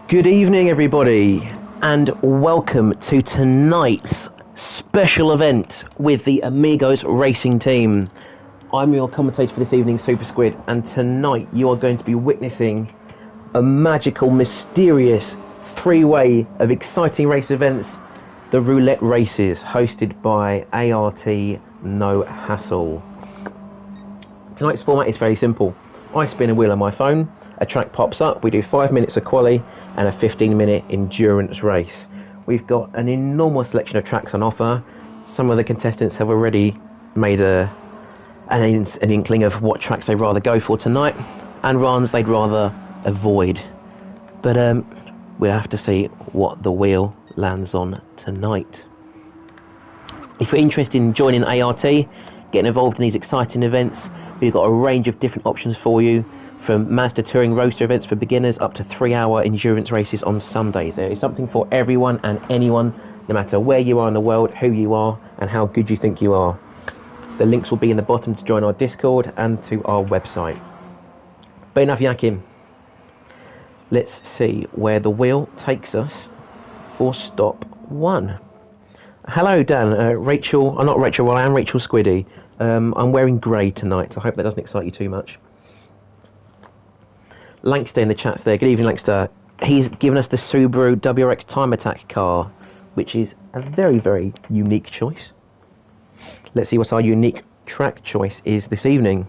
Good evening, everybody, and welcome to tonight's special event with the Amigos racing team. I'm your commentator for this evening, SuperSquid, and tonight you are going to be witnessing a magical, mysterious three-way of exciting race events, the Roulette Races, hosted by ART No Hassle. Tonight's format is very simple. I spin a wheel on my phone, a track pops up, we do 5 minutes of quali and a 15-minute endurance race. We've got an enormous selection of tracks on offer. Some of the contestants have already made an inkling of what tracks they'd rather go for tonight and runs they'd rather avoid. But we'll have to see what the wheel lands on tonight. If you're interested in joining ART, getting involved in these exciting events, we've got a range of different options for you, from Mazda Touring Roadster events for beginners up to 3-hour endurance races on Sundays. There is something for everyone and anyone, no matter where you are in the world, who you are, and how good you think you are. The links will be in the bottom to join our Discord and to our website. But enough yakking. Let's see where the wheel takes us for stop 1. Hello, Dan. Rachel. I'm not Rachel. Well, I am Rachel Squiddy. I'm wearing grey tonight, so I hope that doesn't excite you too much. Lankster in the chat's there. Good evening, Lankster. He's given us the Subaru WRX Time Attack car, which is a very, very unique choice. Let's see what our unique track choice is this evening.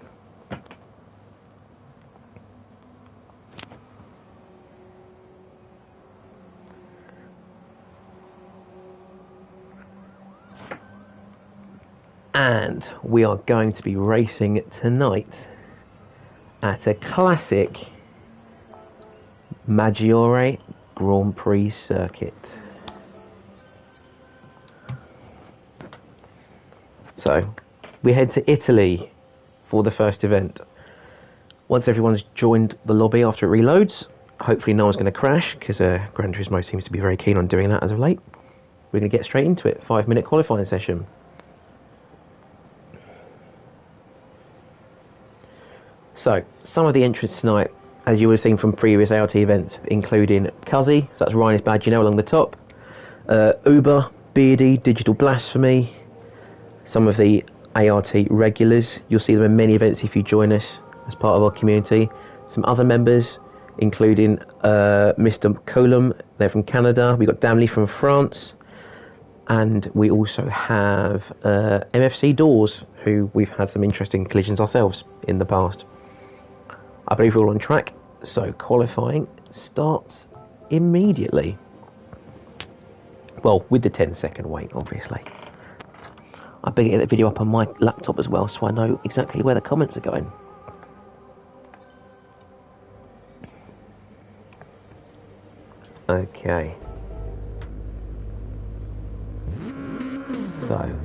And we are going to be racing tonight at a classic Maggiore Grand Prix circuit. So we head to Italy for the first event. Once everyone's joined the lobby after it reloads, hopefully no one's going to crash, because Gran Turismo seems to be very keen on doing that as of late. We're going to get straight into it. 5-minute qualifying session. So, some of the entrants tonight, as you would have seen from previous ART events, including Cuzzy, so that's Ryan's badge, you know, along the top, Uber, Beardy, Digital Blasphemy, some of the ART regulars. You'll see them in many events if you join us as part of our community. Some other members, including Mr. Colum, they're from Canada. We've got Damley from France. And we also have MFC Doors, who we've had some interesting collisions ourselves in the past. I believe we're all on track, so qualifying starts immediately. Well, with the 10-second wait, obviously. I better get the video up on my laptop as well, so I know exactly where the comments are going. Okay. So,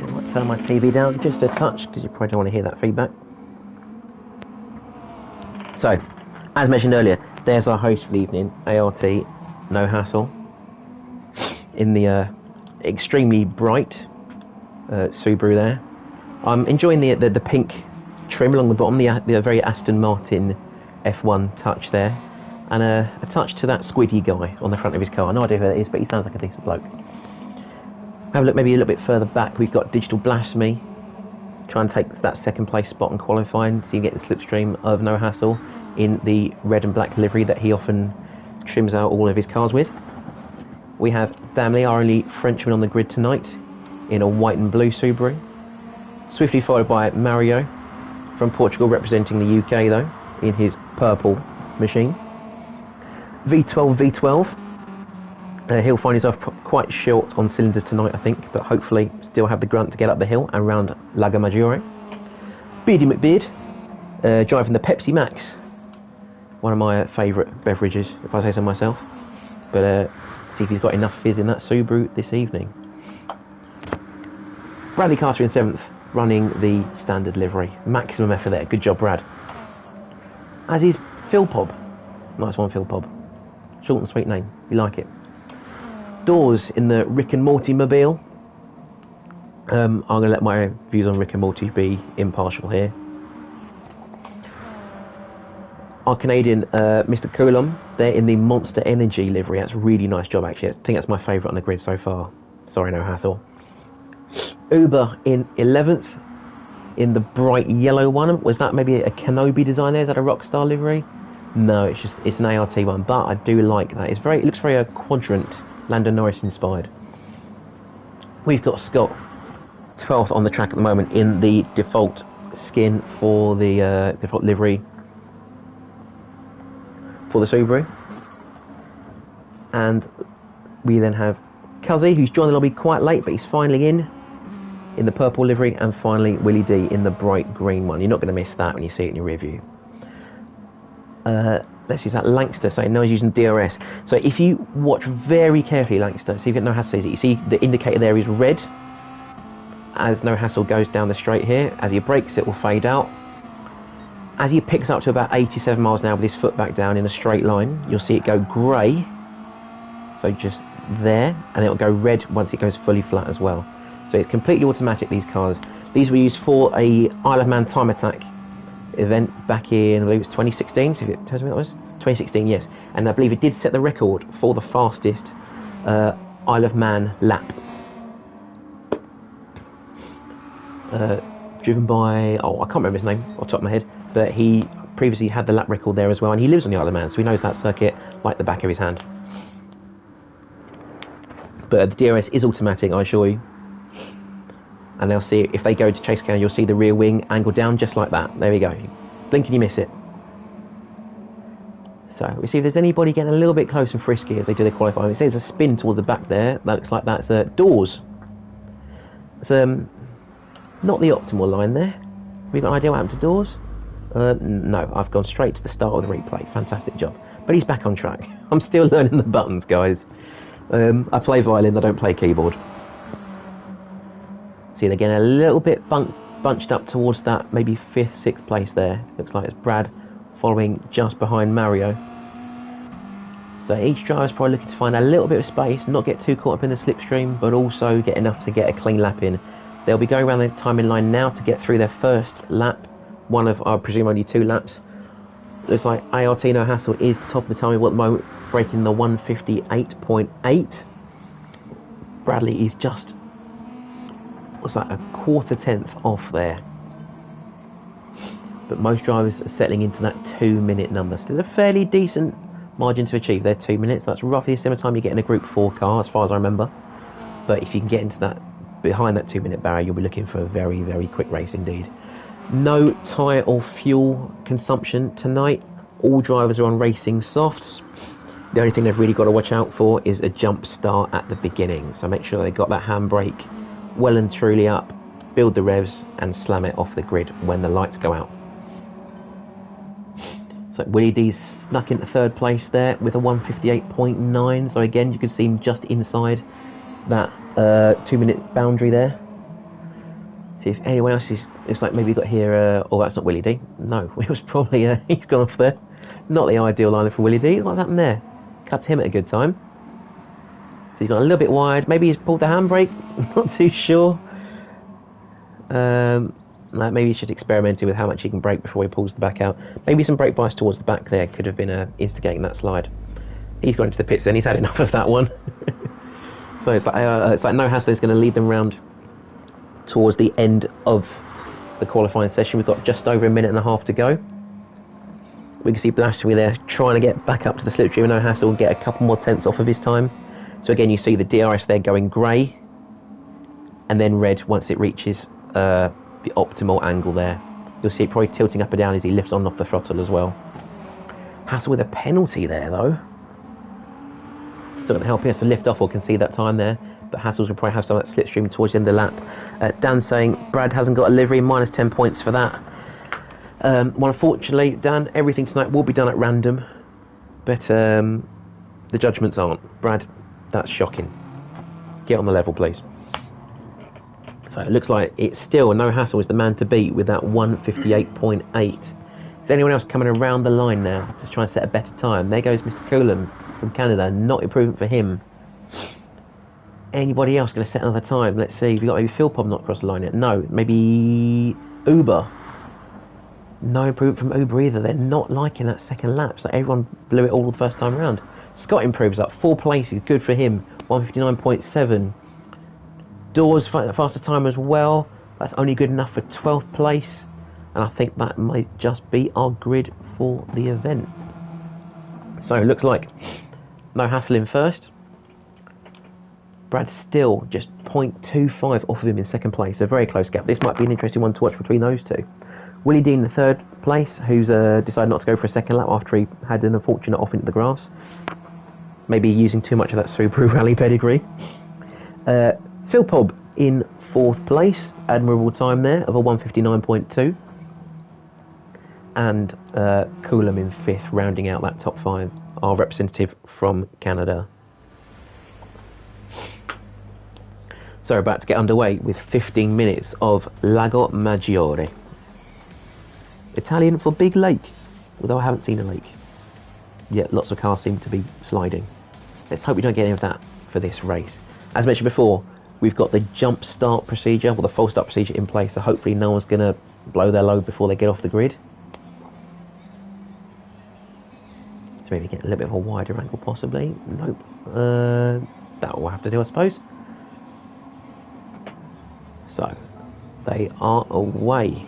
I might turn my TV down just a touch, because you probably don't want to hear that feedback. So, as mentioned earlier, there's our host for the evening, ART No Hassle, in the extremely bright Subaru there. I'm enjoying the pink trim along the bottom, the very Aston Martin F1 touch there, and a touch to that squiddy guy on the front of his car. No idea who that is, but he sounds like a decent bloke. Have a look maybe a little bit further back. We've got Digital Blasphemy, try and take that second place spot in qualifying, so you get the slipstream of No Hassle in the red and black livery that he often trims out all of his cars with. We have Damley, our only Frenchman on the grid tonight, in a white and blue Subaru. Swiftly followed by Mario from Portugal, representing the UK though, in his purple machine. V12. He'll find himself quite short on cylinders tonight, I think, but hopefully still have the grunt to get up the hill and round Lago Maggiore. Beardy McBeard, driving the Pepsi Max, one of my favourite beverages, if I say so myself. But see if he's got enough fizz in that Subaru this evening. Bradley Carter in 7th, running the standard livery. Maximum effort there. Good job, Brad. As is Phil Pob. Nice one, Phil Pob. Short and sweet name. You like it. Doors in the Rick and Morty mobile. I'm going to let my views on Rick and Morty be impartial here. our Canadian Mr. Coulomb there in the Monster Energy livery. That's a really nice job, actually. I think that's my favourite on the grid so far. Sorry, no hassle. Uber in 11th in the bright yellow one. Was that maybe a Kenobi design there? Is that a Rockstar livery? No, it's an ART one, but I do like that. It looks very Quadrant, Lando Norris inspired. We've got Scott 12th on the track at the moment in the default skin for the default livery for the Subaru. And we then have Cuzzy, who's joined the lobby quite late, but he's finally in the purple livery, and finally Willie D in the bright green one. You're not going to miss that when you see it in your rear view. Let's use that Langster, so now he's using DRS. So if you watch very carefully, Langster, see if you get No Hassle, you see the indicator there is red. As No Hassle goes down the straight here, as he brakes it will fade out. As he picks up to about 87 miles an hour with his foot back down in a straight line, you'll see it go grey, so just there, and it will go red once it goes fully flat as well. So it's completely automatic, these cars. These were used for a Isle of Man time attack event back in, I believe it was 2016, so if it tells me that was 2016, yes. And I believe it did set the record for the fastest Isle of Man lap. Driven by, I can't remember his name off the top of my head, but he previously had the lap record there as well, and he lives on the Isle of Man, so he knows that circuit like the back of his hand. But the DRS is automatic, I assure you. And they'll see, if they go to chase cam, you'll see the rear wing angle down just like that. There we go. Blink and you miss it. So we see if there's anybody getting a little bit close and frisky as they do their qualifying. It says a spin towards the back there. That looks like that's doors. It's not the optimal line there. Have you got an idea what happened to doors? No, I've gone straight to the start of the replay. Fantastic job. But he's back on track. I'm still learning the buttons, guys. I play violin, I don't play keyboard. See, they're getting a little bit bunched up towards that maybe 5th, 6th place there. Looks like it's Brad following just behind Mario. So each driver's probably looking to find a little bit of space, not get too caught up in the slipstream, but also get enough to get a clean lap in. They'll be going around the timing line now to get through their first lap. One of, I presume, only 2 laps. Looks like ART No Hassle is top of the timing at the moment, breaking the 158.8. Bradley is just, what's that, a 1/4 tenth off there. But most drivers are settling into that 2-minute number. Still a fairly decent margin to achieve there, 2 minutes. That's roughly a similar time you get in a Group 4 car, as far as I remember. But if you can get into that, behind that 2-minute barrier, you'll be looking for a very, very quick race indeed. No tyre or fuel consumption tonight. All drivers are on racing softs. The only thing they've really got to watch out for is a jump start at the beginning. So make sure they've got that handbrake well and truly up, build the revs and slam it off the grid when the lights go out. So Willie D's snuck into 3rd place there with a 158.9. So again, you can see him just inside that 2-minute boundary there. See if anyone else is, it's like maybe got here, oh, that's not Willie D. No, it was probably, he's gone off there. Not the ideal line for Willie D. What's happened there? Cuts him at a good time. So he's gone a little bit wide. Maybe he's pulled the handbrake. Not too sure. Maybe he's just experimenting with how much he can brake before he pulls the back out. Maybe some brake bias towards the back there could have been instigating that slide. He's gone into the pits then. He's had enough of that one. So it's like No Hassle is going to lead them round towards the end of the qualifying session. We've got just over 1.5 minutes to go. We can see Blasphemy there trying to get back up to the slipstream with No Hassle and get a couple more tenths off of his time. So again, you see the DRS there going grey and then red once it reaches the optimal angle there. You'll see it probably tilting up and down as he lifts on and off the throttle as well. Hassle with a penalty there though. Still going to help him to lift off or concede that time there, but Hassle's will probably have some of that slipstream towards the end of the lap. Dan saying Brad hasn't got a livery, minus 10 points for that. Well, unfortunately, Dan, everything tonight will be done at random, but the judgments aren't. Brad, that's shocking. Get on the level, please. So it looks like it's still No Hassle is the man to beat with that 158.8. Is anyone else coming around the line now to try and set a better time? There goes Mr. Coulomb from Canada, not improvement for him. Anybody else going to set another time? Let's see. Have you got maybe Philpop not across the line yet? No, maybe Uber. No improvement from Uber either. They're not liking that second lap. So everyone blew it all the first time around. Scott improves up 4 places. Good for him. 1:59.7. Dawes faster time as well. That's only good enough for 12th place. And I think that might just be our grid for the event. So it looks like No Hassle in first. Brad still just 0.25 off of him in second place. A very close gap. This might be an interesting one to watch between those two. Willie Dean in third place, who's decided not to go for a second lap after he had an unfortunate off into the grass. Maybe using too much of that Subaru Rally pedigree. Phil Pobb in fourth place. Admirable time there of a 1:59.2. And Coulomb in fifth, rounding out that top five. Our representative from Canada. So about to get underway with 15 minutes of Lago Maggiore. Italian for big lake, although I haven't seen a lake. Yet lots of cars seem to be sliding. Let's hope we don't get any of that for this race. As mentioned before, we've got the jump start procedure, or the false start procedure in place, so hopefully no one's going to blow their load before they get off the grid. So maybe get a little bit of a wider angle possibly. Nope. That will have to do, I suppose. So, they are away.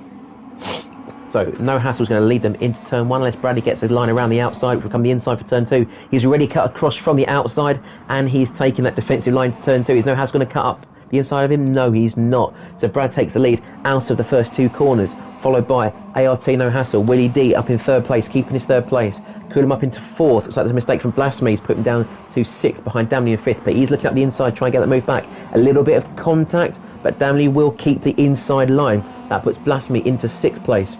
So, No Hassle's going to lead them into turn one, unless Bradley gets a line around the outside, which will come the inside for turn two. He's already cut across from the outside, and he's taking that defensive line to turn two. Is No Hassle going to cut up the inside of him? No, he's not. So, Brad takes the lead out of the first two corners, followed by ART No Hassle. Willie D up in third place, keeping his third place. Coulomb up into fourth. Looks like there's a mistake from Blasphemy. He's put him down to sixth, behind Damley in fifth, but he's looking up the inside, trying to get that move back. A little bit of contact, but Damley will keep the inside line. That puts Blasphemy into sixth place.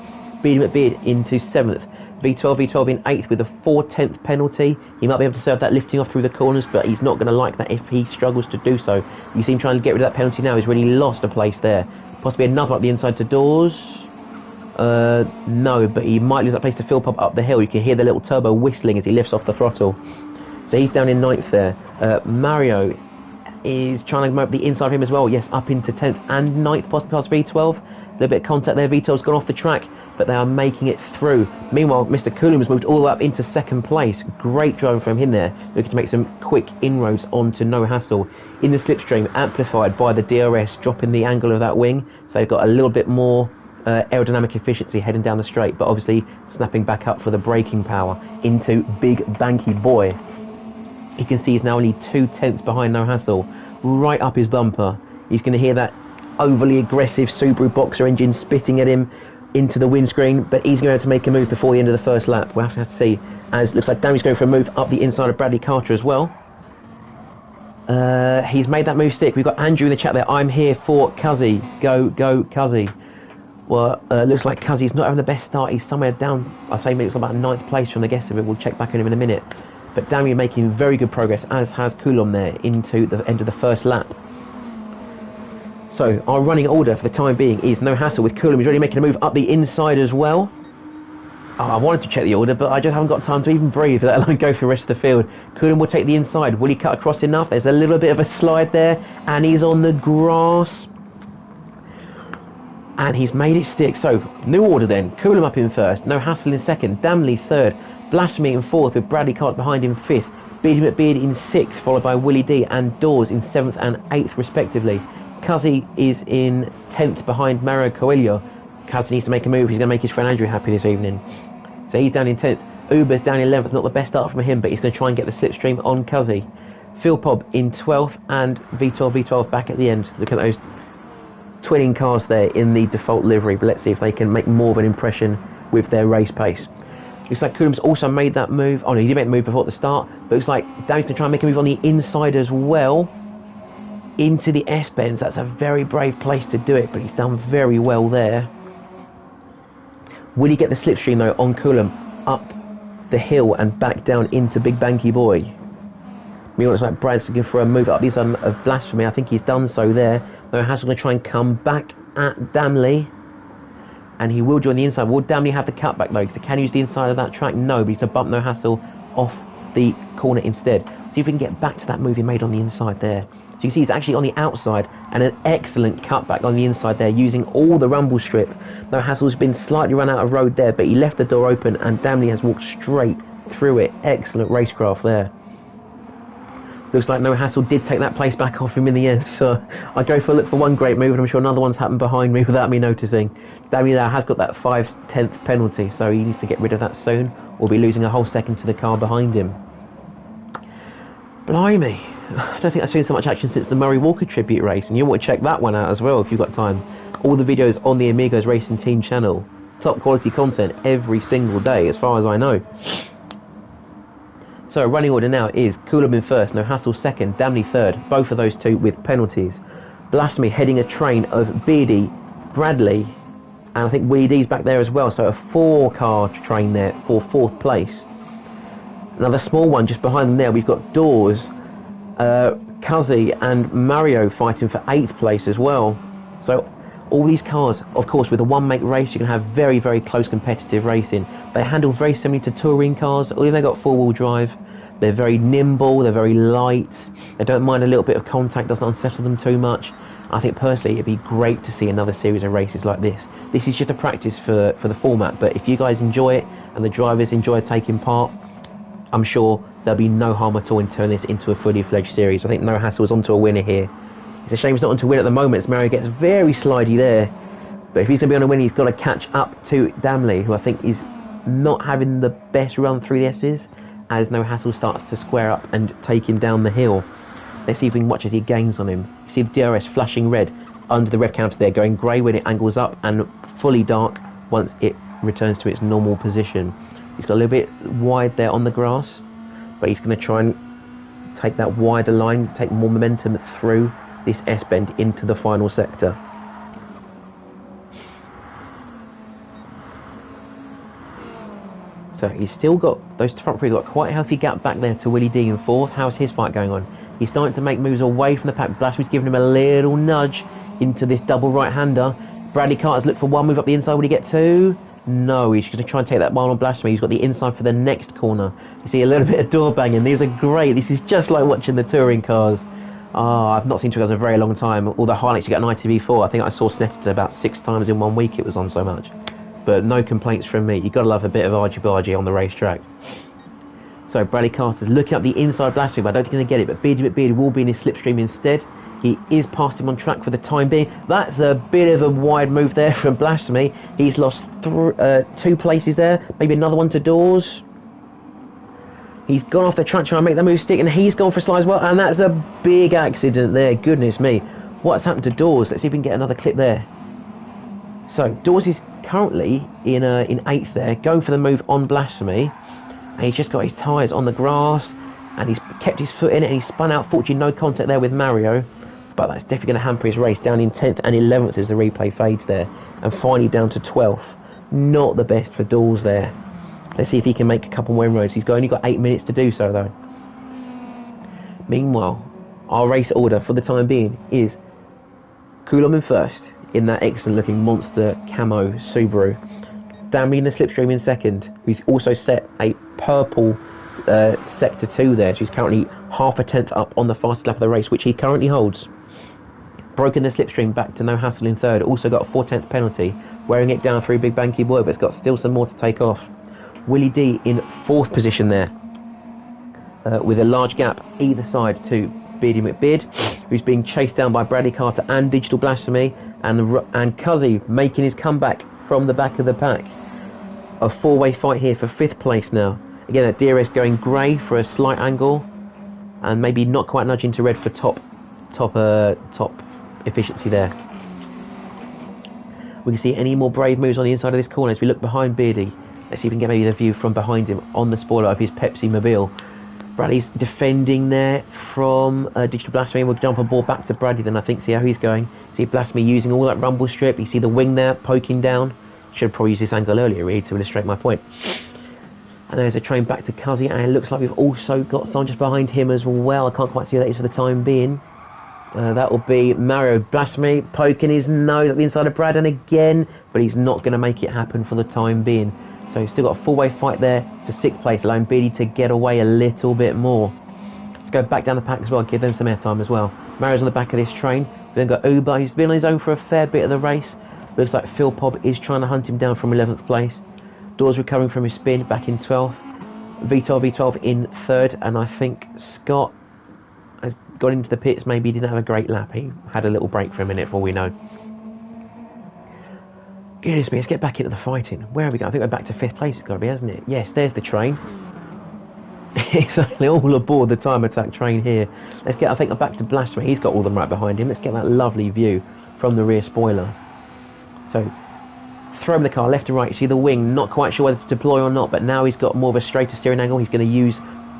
Beardy McBeard into 7th. V12 in 8th with a 4/10 penalty. He might be able to serve that lifting off through the corners, but he's not going to like that if he struggles to do so. You see him trying to get rid of that penalty now. He's really lost a place there. Possibly another up the inside to Dawes. No, but he might lose that place to Phil Pobb up the hill. You can hear the little turbo whistling as he lifts off the throttle. So he's down in 9th there. Mario is trying to come up the inside of him as well. Yes, up into 10th and 9th, possibly past V12. A little bit of contact there. V12's gone off the track, but they are making it through. Meanwhile, Mr. Coulomb has moved all the way up into second place. Great driving from him there, looking to make some quick inroads onto No Hassle. In the slipstream, amplified by the DRS, dropping the angle of that wing, so they've got a little bit more aerodynamic efficiency heading down the straight, but obviously snapping back up for the braking power into Big Banky Boy. You can see he's now only 2/10 behind No Hassle, right up his bumper. He's going to hear that overly aggressive Subaru Boxer engine spitting at him into the windscreen, but he's going to make a move before the end of the first lap. We'll have to see, as it looks like Danny's going for a move up the inside of Bradley Carter as well. He's made that move stick. We've got Andrew in the chat there. I'm here for Cuzzy. Go Cuzzy. Well, looks like Cuzzy's not having the best start. He's somewhere down, I'd say maybe it's about 9th place from the guess of it. We'll check back on him in a minute. But Danny making very good progress, as has Coulomb there, into the end of the first lap. So our running order for the time being is No Hassle, with Coulomb. He's already making a move up the inside as well. Oh, I wanted to check the order, but I just haven't got time to even breathe, let alone go for the rest of the field. Coulomb will take the inside. Will he cut across enough? There's a little bit of a slide there, and he's on the grass. And he's made it stick. So, new order then. Coulomb up in first. No Hassle in second. Damley third. Blasphemy in fourth, with Bradley Cart behind him fifth. Beardy McBeard in sixth, followed by Willie D and Dawes in 7th and 8th respectively. Cuzzy is in 10th behind Mario Coelho. Cuzzy needs to make a move. He's going to make his friend Andrew happy this evening. So he's down in 10th. Uber's down in 11th. Not the best start from him, but he's going to try and get the slipstream on Cuzzy. Phil Pobb in 12th, and V12 back at the end. Look at those twinning cars there in the default livery, but let's see if they can make more of an impression with their race pace. Looks like Coulomb's also made that move. Oh no, he did make the move before the start, but looks like Danny's going to try and make a move on the inside as well, into the S-bends. That's a very brave place to do it, but he's done very well there. Will he get the slipstream though on Coulomb, up the hill and back down into Big Banky Boy? Meanwhile, looks like Brad's looking for a move up the inside of Blasphemy. I think he's done so there. No Hassle going to try and come back at Damley, and he will join the inside. Will Damley have the cutback though? Because he can use the inside of that track. No, but he's going to bump No Hassle off the corner instead. See if we can get back to that move he made on the inside there. So you can see he's actually on the outside, and an excellent cutback on the inside there, using all the rumble strip. No Hassle's been slightly run out of road there, but he left the door open, and Damley has walked straight through it. Excellent racecraft there. Looks like No Hassle did take that place back off him in the end, so I go for a look for one great move, and I'm sure another one's happened behind me without me noticing. Damley there has got that 5/10 penalty, so he needs to get rid of that soon, or be losing a whole second to the car behind him. Blimey, I don't think I've seen so much action since the Murray Walker tribute race, and you want to check that one out as well if you've got time. All the videos on the Amigos Racing Team channel. Top quality content every single day, as far as I know. So running order now is Coulomb in first, No Hassle second, Damley third, both of those two with penalties. Blasphemy heading a train of Beardy, Bradley, and I think Willie D's back there as well, so a 4-car train there for 4th place. Another small one just behind them there, we've got Dawes, Cuzzy and Mario fighting for 8th place as well. So all these cars, of course, with a one-make race, you can have very, very close competitive racing. They handle very similarly to touring cars, although they've got 4-wheel drive. They're very nimble, they're very light, they don't mind a little bit of contact, doesn't unsettle them too much. I think personally it'd be great to see another series of races like this. This is just a practice for the format, but if you guys enjoy it and the drivers enjoy taking part, I'm sure there'll be no harm at all in turning this into a fully fledged series. I think No Hassle is onto a winner here. It's a shame he's not onto a win at the moment, as Mario gets very slidey there. But if he's going to be on a win, he's got to catch up to Damley, who I think is not having the best run through the S's, as No Hassle starts to square up and take him down the hill. Let's see if we can watch as he gains on him. You see the DRS flashing red under the red counter there, going grey when it angles up and fully dark once it returns to its normal position. He's got a little bit wide there on the grass, but he's going to try and take that wider line, take more momentum through this S-bend into the final sector. So he's still got, those front three got quite a healthy gap back there to Willie D in 4th. How's his fight going on? He's starting to make moves away from the pack. Blasphemy's giving him a little nudge into this double right-hander. Bradley Carter's looked for one move up the inside. Will he get 2? No, he's going to try and take that mile on Blasphemy. He's got the inside for the next corner. You see a little bit of door banging. These are great. This is just like watching the touring cars. I've not seen touring cars in a very long time. All the highlights you get on ITV4. I think I saw Snetted about 6 times in 1 week it was on so much. But no complaints from me. You've got to love a bit of argy-bargy on the racetrack. So Bradley Carter's looking up the inside Blasphemy, but I don't think he's going to get it. But Beardy will be in his slipstream instead. He is past him on track for the time being. That's a bit of a wide move there from Blasphemy. He's lost 2 places there. Maybe another one to Dawes. He's gone off the track trying to make that move stick, and he's gone for a slide as well. And that's a big accident there. Goodness me. What's happened to Dawes? Let's see if we can get another clip there. So Dawes is currently in 8th there, going for the move on Blasphemy. And he's just got his tyres on the grass, and he's kept his foot in it, and he's spun out. Fortunately, no contact there with Mario. But that's definitely going to hamper his race, down in 10th and 11th as the replay fades there, and finally down to 12th. Not the best for Dawes there. Let's see if he can make a couple more inroads. He's only got 8 minutes to do so though. Meanwhile, our race order for the time being is Coulomb in first in that excellent looking monster camo Subaru. Damley in the slipstream in second, who's also set a purple sector 2 there. She's currently half a tenth up on the fastest lap of the race, which he currently holds. Broken the slipstream back to No Hassle in third. Also got a 4/10 penalty, wearing it down through Big Banky Boy, but it's got still some more to take off. Willie D in 4th position there, with a large gap either side to Beardy McBeard, who's being chased down by Bradley Carter and Digital Blasphemy, and Cuzzy making his comeback from the back of the pack. A 4-way fight here for 5th place now. Again, that DRS going grey for a slight angle, and maybe not quite nudging to red for top efficiency there. We can see any more brave moves on the inside of this corner as we look behind Beardy. Let's see if we can get maybe the view from behind him on the spoiler of his Pepsi Mobile. Bradley's defending there from Digital Blasphemy. We'll jump on board back to Bradley then, I think, see how he's going. See Blasphemy using all that rumble strip. You see the wing there poking down. Should have probably used this angle earlier really to illustrate my point. And there's a train back to Cuzzy, and it looks like we've also got someone just behind him as well. I can't quite see who that is for the time being. That will be Mario Blasphemy poking his nose at the inside of Brad, and again, but he's not going to make it happen for the time being. So he's still got a 4-way fight there for 6th place, allowing Beardy to get away a little bit more. Let's go back down the pack as well, give them some airtime as well. Mario's on the back of this train. We've then got Uber. He's been on his own for a fair bit of the race. Looks like Phil Pobb is trying to hunt him down from 11th place. Dawes recovering from his spin back in 12th. V12 in 3rd. And I think Scott has got into the pits. Maybe he didn't have a great lap. He had a little break for a minute, for all we know. Goodness me, let's get back into the fighting. Where are we going? I think we're back to 5th place. It's got to be, hasn't it? Yes, there's the train. It's only all aboard the time attack train here. Let's get, I think, back to Blasphemy. He's got all them right behind him. Let's get that lovely view from the rear spoiler. So, throw him the car left and right. You see the wing, not quite sure whether to deploy or not, but now he's got more of a straighter steering angle. He's going to use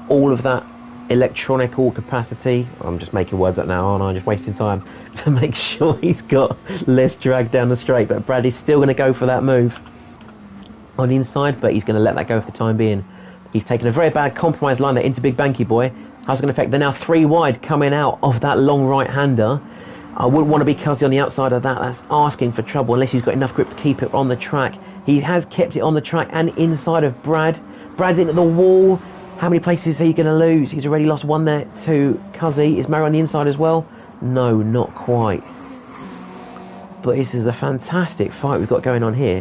all of that electronical capacity. I'm just making words up now, aren't I? I'm just wasting time to make sure he's got less drag down the straight. But Brad is still going to go for that move on the inside, but he's going to let that go for the time being. He's taken a very bad compromise line there into Big Banky Boy. How's it going to affect? They're now 3 wide coming out of that long right-hander. I wouldn't want to be Cuzzy on the outside of that. That's asking for trouble unless he's got enough grip to keep it on the track. He has kept it on the track and inside of Brad. Brad's into the wall. How many places is he going to lose? He's already lost 1 there to Cuzzy. Is Mario on the inside as well? No, not quite. But this is a fantastic fight we've got going on here.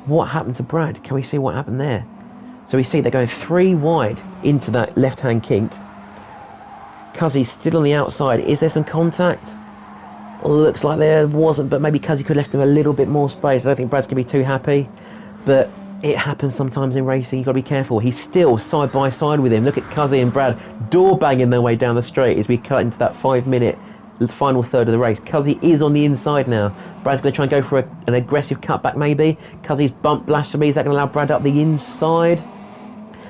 What happened to Brad? Can we see what happened there? So we see they're going 3 wide into that left-hand kink. Cuzzy's still on the outside. Is there some contact? Well, looks like there wasn't, but maybe Cuzzy could have left him a little bit more space. I don't think Brad's going to be too happy. But it happens sometimes in racing. You've got to be careful. He's still side by side with him. Look at Cuzzy and Brad door banging their way down the straight as we cut into that 5-minute final third of the race. Cuzzy is on the inside now. Brad's going to try and go for an aggressive cutback maybe. Cuzzy's bumped Blasphemy. Is that going to allow Brad up the inside?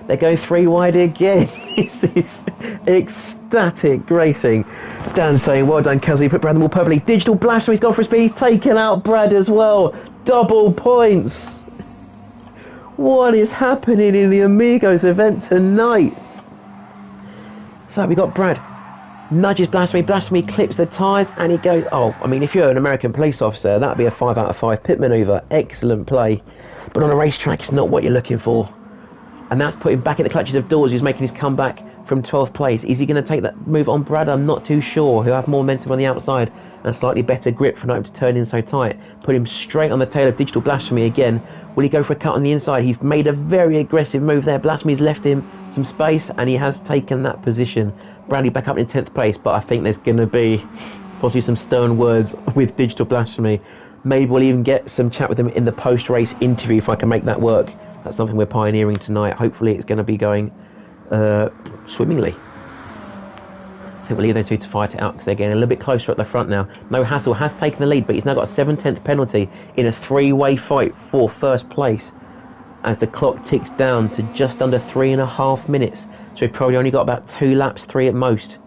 They go 3 wide again. This is ecstatic racing. Dan saying, well done, Cuzzy. Put Brad on the wall perfectly. Digital Blasphemy's gone for a speed. He's taken out Brad as well. Double points. What is happening in the Amigos event tonight? So we got Brad. Nudges Blasphemy. Blasphemy clips the tyres and he goes, oh, I mean, if you're an American police officer, that would be a 5 out of 5 pit manoeuvre. Excellent play. But on a racetrack, it's not what you're looking for. And that's put him back in the clutches of Dawes, who's making his comeback from 12th place. Is he going to take that move on Brad? I'm not too sure. He'll have more momentum on the outside and slightly better grip for not having to turn in so tight. Put him straight on the tail of Digital Blasphemy again. Will he go for a cut on the inside? He's made a very aggressive move there. Blasphemy's left him some space and he has taken that position. Bradley back up in 10th place, but I think there's going to be possibly some stern words with Digital Blasphemy. Maybe we'll even get some chat with him in the post-race interview if I can make that work. That's something we're pioneering tonight. Hopefully it's going to be going swimmingly. I think we'll leave those two to fight it out because they're getting a little bit closer at the front now. No Hassle has taken the lead, but he's now got a 7/10 penalty in a 3-way fight for first place as the clock ticks down to just under 3.5 minutes. So we've probably only got about 2 laps, 3 at most,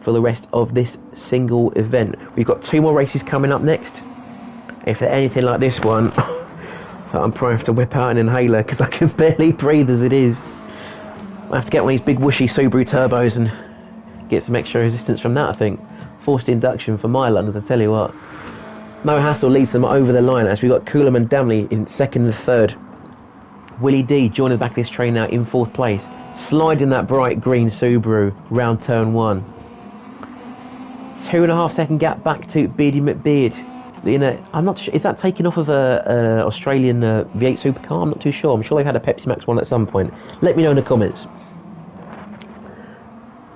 for the rest of this single event. We've got 2 more races coming up next. If they're anything like this one, I'm probably have to whip out an inhaler because I can barely breathe as it is. I have to get one of these big whooshy Subaru turbos and get some extra resistance from that, I think. Forced induction for my lungs, I tell you what. No Hassle leads them over the line as we've got Coolum and Damley in 2nd and 3rd. Willie D joining the back of this train now in 4th place. Sliding that bright green Subaru round turn 1. 2.5 second gap back to Beardy McBeard. I'm not sure, is that taken off of a Australian V8 supercar? I'm not too sure. I'm sure they've had a Pepsi Max one at some point. Let me know in the comments.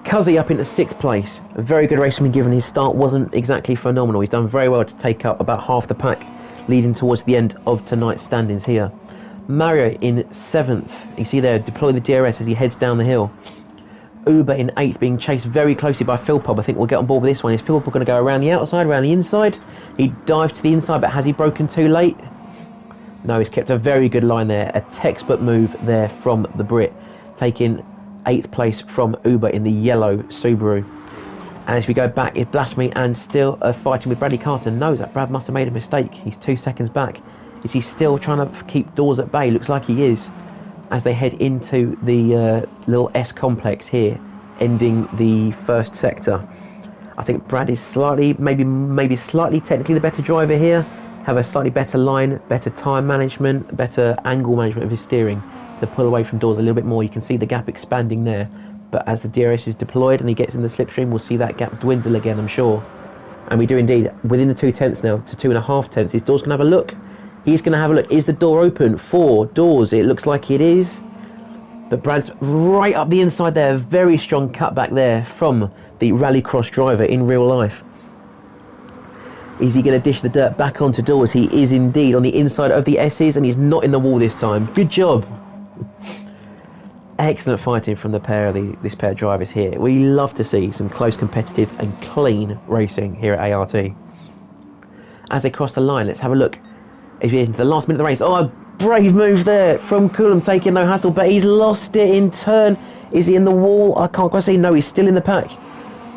Cuzzy up into 6th place. A very good race from him given his start wasn't exactly phenomenal. He's done very well to take up about half the pack leading towards the end of tonight's standings here. Mario in 7th. You see there, deploy the DRS as he heads down the hill. Uber in 8th, being chased very closely by Phil Pobb. I think we'll get on board with this one. Is Phil Pobb going to go around the outside, around the inside? He dives to the inside, but has he broken too late? No, he's kept a very good line there. A textbook move there from the Brit, taking 8th place from Uber in the yellow Subaru. And as we go back, it's Blasphemy and still fighting with Bradley Carter. Knows that Brad must have made a mistake. He's 2 seconds back. Is he still trying to keep Dawes at bay? Looks like he is, as they head into the little S complex here, ending the first sector. I think Brad is slightly, maybe slightly technically the better driver here. Have a slightly better line, better time management, better angle management of his steering to pull away from Dawes a little bit more. You can see the gap expanding there. But as the DRS is deployed and he gets in the slipstream, we'll see that gap dwindle again, I'm sure. And we do indeed, within the 2 tenths now to 2.5 tenths. His door's going to have a look. He's going to have a look. Is the door open? 4 doors. It looks like it is. But Brad's right up the inside there. Very strong cutback there from the rallycross driver in real life. Is he going to dish the dirt back onto doors? He is indeed on the inside of the S's, and he's not in the wall this time. Good job. Excellent fighting from the pair of this pair of drivers here. We love to see some close, competitive and clean racing here at ART. As they cross the line, let's have a look. If you're into the last minute of the race, oh, a brave move there from Coulomb, taking no hassle, but he's lost it in turn. Is he in the wall? I can't quite see. No, he's still in the pack.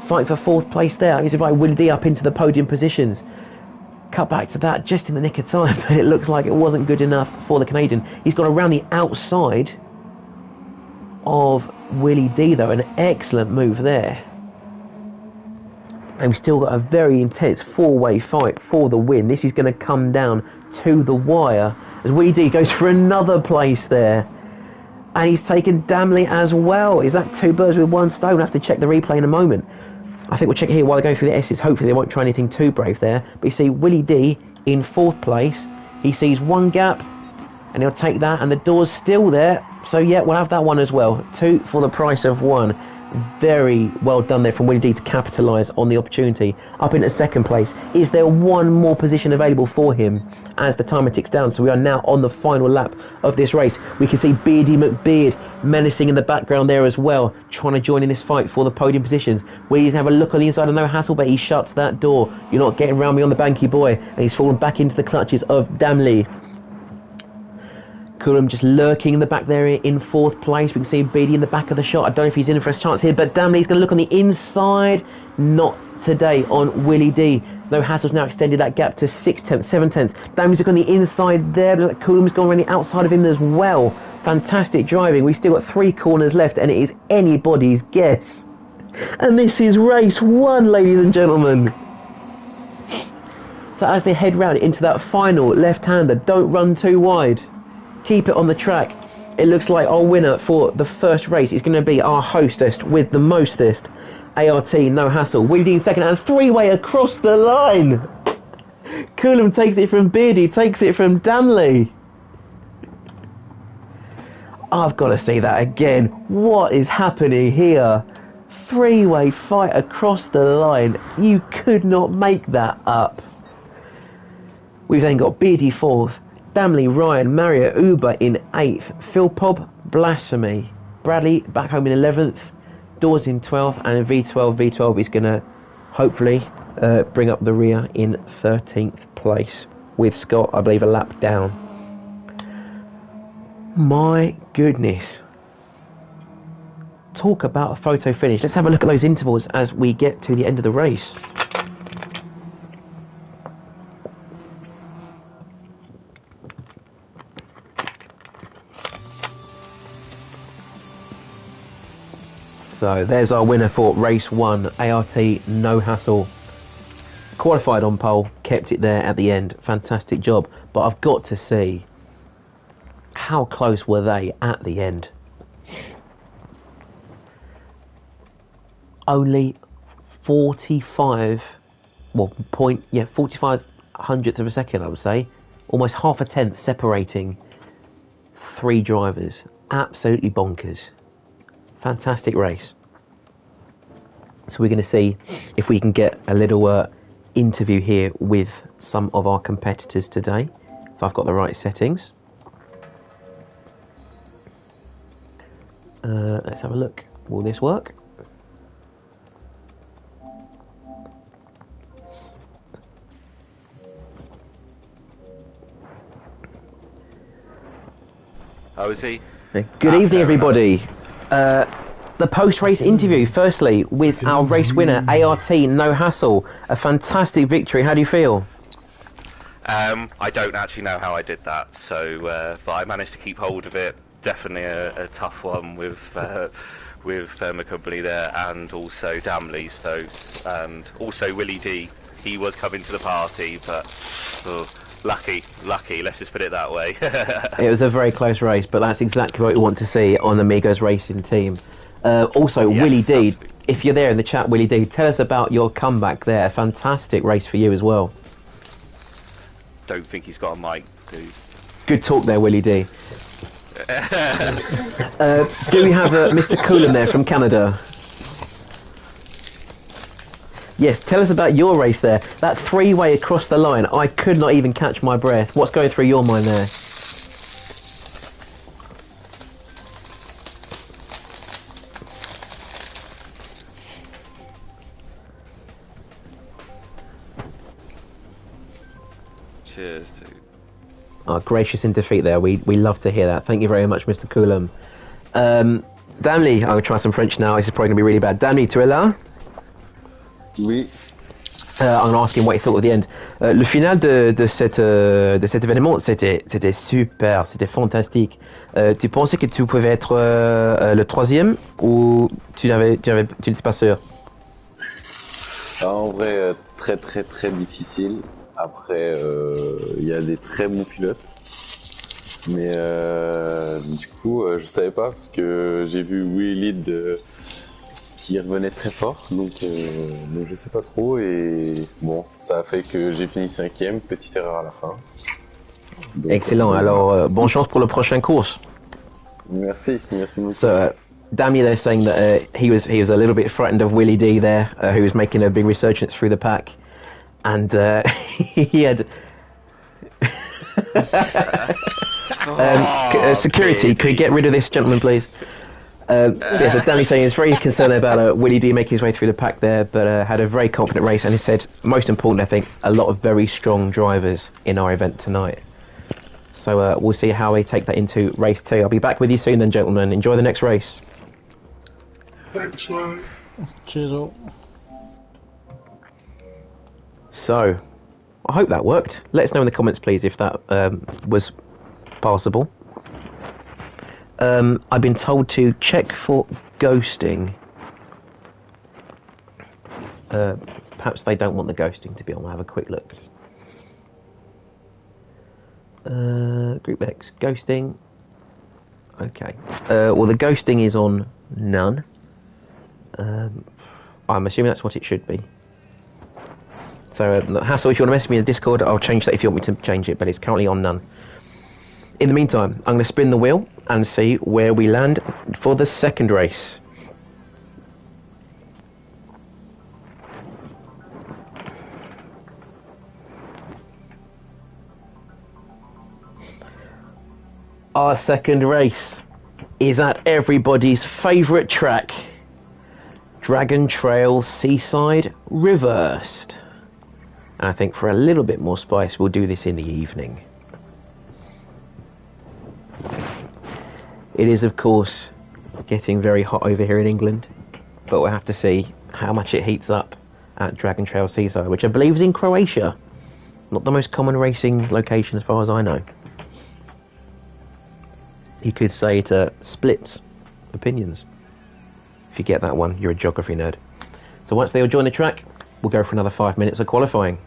Fighting for 4th place there. He's invited Willie D up into the podium positions. Cut back to that just in the nick of time, but it looks like it wasn't good enough for the Canadian. He's got around the outside of Willie D though. An excellent move there. And we've still got a very intense 4-way fight for the win. This is going to come down to the wire as Willie D goes for another place there. And he's taken Damley as well. Is that 2 birds with 1 stone? We'll have to check the replay in a moment. I think we'll check it here while they're going through the S's. Hopefully they won't try anything too brave there. But you see Willie D in 4th place. He sees 1 gap and he'll take that, and the door's still there. So yeah, we'll have that one as well. 2 for the price of 1. Very well done there from Willie D to capitalise on the opportunity. Up into 2nd place. Is there 1 more position available for him as the timer ticks down? So we are now on the final lap of this race. We can see Beardy McBeard menacing in the background there as well, trying to join in this fight for the podium positions. We have a look on the inside of no hassle, but he shuts that door. You're not getting round me on the banky boy. And he's fallen back into the clutches of Damley. Coulomb just lurking in the back there in 4th place. We can see Beatty in the back of the shot. I don't know if he's in for a chance here, but Damley's going to look on the inside. Not today on Willie D. No hassle's now extended that gap to 6 tenths, 7 tenths. Damley's looking on the inside there, but Coulomb's gone around the outside of him as well. Fantastic driving. We've still got 3 corners left, and it is anybody's guess. And this is race 1, ladies and gentlemen. So as they head round into that final left-hander, don't run too wide. Keep it on the track. It looks like our winner for the first race is going to be our hostess with the mostest. ART, no hassle. Willie D in 2nd, and 3-way across the line. Coulomb takes it from Beardy, takes it from Damley. I've got to see that again. What is happening here? 3-way fight across the line. You could not make that up. We've then got Beardy 4th. Damley, Ryan, Mario, Uber in 8th. Phil Pob, Blasphemy. Bradley back home in 11th. Dawes in 12th. And V12 is going to hopefully bring up the rear in 13th place. With Scott, I believe, a lap down. My goodness. Talk about a photo finish. Let's have a look at those intervals as we get to the end of the race. So there's our winner for race 1, ART, no hassle. Qualified on pole, kept it there at the end. Fantastic job. But I've got to see, how close were they at the end? Only 45 hundredths of a second, I would say. Almost half a tenth separating 3 drivers. Absolutely bonkers. Fantastic race. So we're going to see if we can get a little interview here with some of our competitors today, if I've got the right settings. Let's have a look. Will this work? How is he? Good evening, everybody. The post-race interview, firstly, with our race winner, ART, no hassle. A fantastic victory. How do you feel? I don't actually know how I did that, so but I managed to keep hold of it. Definitely a tough one with my company there, and also Damley. So, and also Willie D. He was coming to the party, but lucky. Let's just put it that way. It was a very close race, but that's exactly what we want to see on Amigos racing team. Also, yes, Willie D, if you're there in the chat, Willie D, tell us about your comeback there. A fantastic race for you as well. Don't think he's got a mic, dude. Good talk there, Willie D. Do we have Mr. Coulomb there from Canada? Yes, tell us about your race there. That three-way across the line, I could not even catch my breath. What's going through your mind there? Cheers, dude. Oh, gracious in defeat there. We love to hear that. Thank you very much, Mr. Coulomb. Damli, I'm going to try some French now. This is probably going to be really bad. Damli, tu es là? Oui. I'm going to ask him what he thought at the end. Le final de cet événement, c'était super, c'était fantastique. Tu pensais que tu pouvais être le troisième ou tu n'étais pas sûr? En vrai, très très très difficile. Après, il y a des très bons pilotes. Mais du coup, je savais pas parce que j'ai vu Willy qui revenait très fort, donc je sais pas trop, et bon, ça a fait que j'ai fini 5e, petite erreur à la fin. Donc, excellent, alors bonne chance pour la prochaine course. Merci beaucoup. So, Damien there saying that he was a little bit frightened of Willie D there, who was making a big resurgence through the pack, and he had security. Could you get rid of this gentleman, please? Yeah, so Danny saying he's very concerned about Willie D making his way through the pack there, but had a very confident race, and he said, most important, I think, a lot of very strong drivers in our event tonight. So we'll see how we take that into race 2. I'll be back with you soon then, gentlemen. Enjoy the next race. Thanks, mate. Cheers all. So, I hope that worked. Let us know in the comments, please, if that was passable. I've been told to check for ghosting. Perhaps they don't want the ghosting to be on. I'll have a quick look. Group X, ghosting. Okay. Well, the ghosting is on none. I'm assuming that's what it should be. So, Hassel, if you want to message me in the Discord, I'll change that if you want me to change it, but it's currently on none. In the meantime, I'm going to spin the wheel and see where we land for the second race. Our second race is at everybody's favourite track, Dragon Trail Seaside Reversed. And I think for a little bit more spice, we'll do this in the evening. It is, of course, getting very hot over here in England, but we'll have to see how much it heats up at Dragon Trail Seaside, which I believe is in Croatia. Not the most common racing location as far as I know. You could say it splits opinions. If you get that one, you're a geography nerd. So once they all join the track, we'll go for another 5 minutes of qualifying.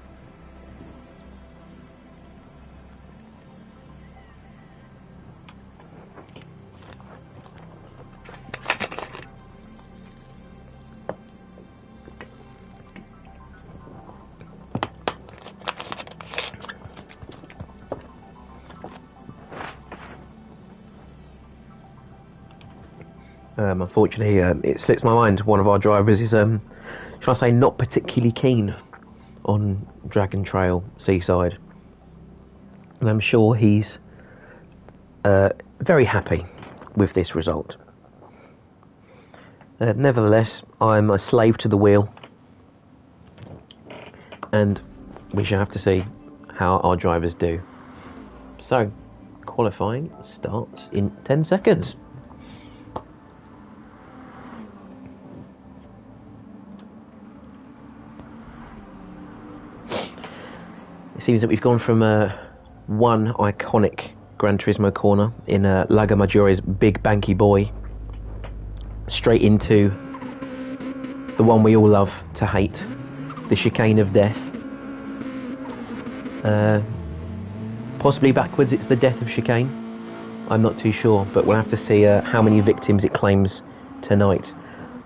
Unfortunately, it slips my mind. One of our drivers is, shall I say, not particularly keen on Dragon Trail Seaside. And I'm sure he's very happy with this result. Nevertheless, I'm a slave to the wheel. And we shall have to see how our drivers do. So, qualifying starts in 10 seconds. It seems that we've gone from one iconic Gran Turismo corner in Lago Maggiore's big banky boy straight into the one we all love to hate, the chicane of death. Possibly backwards, it's the death of chicane. I'm not too sure, but we'll have to see how many victims it claims tonight.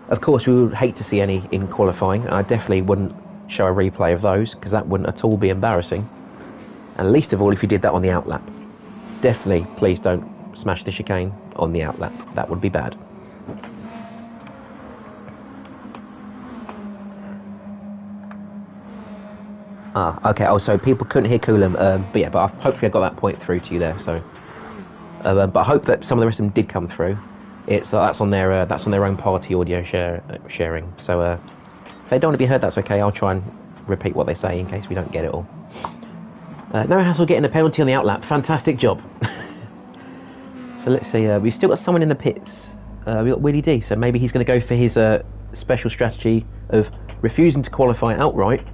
Of course, we would hate to see any in qualifying. I definitely wouldn't show a replay of those, because that wouldn't at all be embarrassing. And least of all, if you did that on the outlap. Definitely, please don't smash the chicane on the outlap. That would be bad. Okay. Oh, so people couldn't hear Coulomb, but yeah, but hopefully I got that point through to you there. So, but I hope that some of the rest of them did come through. That's on their own party audio sharing. So if they don't want to be heard, that's okay. I'll try and repeat what they say in case we don't get it all. No hassle getting a penalty on the outlap. Fantastic job. So let's see. We've still got someone in the pits. We've got Willie D. So maybe he's going to go for his special strategy of refusing to qualify outright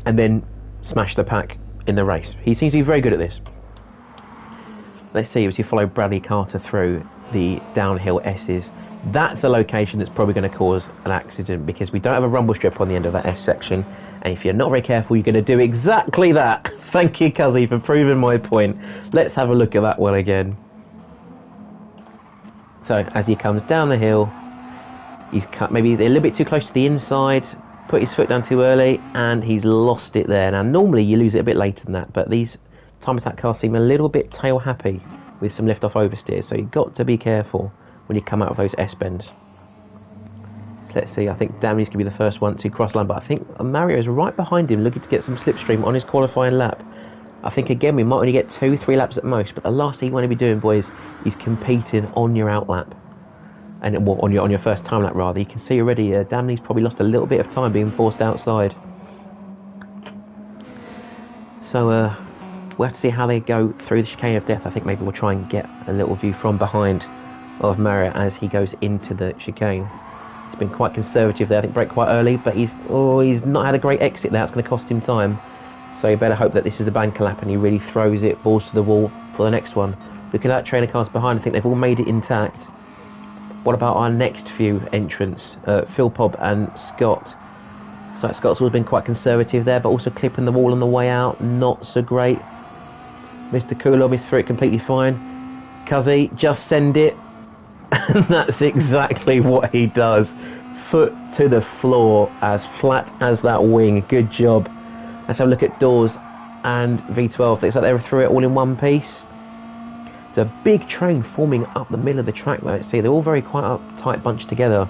and then smash the pack in the race. He seems to be very good at this. Let's see, as you follow Bradley Carter through the downhill S's, that's a location that's probably going to cause an accident, because we don't have a rumble strip on the end of that S section, and if you're not very careful, you're going to do exactly that. Thank you, Cuzzy, for proving my point. Let's have a look at that one again. So, as he comes down the hill, he's cut maybe a little bit too close to the inside, put his foot down too early, and he's lost it there. Now, normally you lose it a bit later than that, but these time attack cars seem a little bit tail happy with some lift off oversteers, so you've got to be careful when you come out of those S bends. So let's see, I think Damley's going to be the first one to cross line, but I think Mario is right behind him looking to get some slipstream on his qualifying lap. I think again we might only get 2-3 laps at most, but the last thing you want to be doing, boys, is competing on your outlap. And well, on your first time lap rather. You can see already Damley's probably lost a little bit of time being forced outside. So we'll have to see how they go through the chicane of death. I think maybe we'll try and get a little view from behind of Mario as he goes into the chicane. He's been quite conservative there. I think braked quite early, but he's not had a great exit there. It's going to cost him time. So you better hope that this is a banker lap and he really throws it balls to the wall for the next one. Looking at that trainer cars behind, I think they've all made it intact. What about our next few entrants? Phil Pobb and Scott. So Scott's always been quite conservative there, but also clipping the wall on the way out, not so great. Mr. Coulomb is through it completely fine. Cuzzy, just send it. And that's exactly what he does. Foot to the floor, as flat as that wing. Good job. Let's have a look at Dawes and V12. Looks like they were through it all in one piece. It's a big train forming up the middle of the track though. See, they're all very quite up, tight bunched together.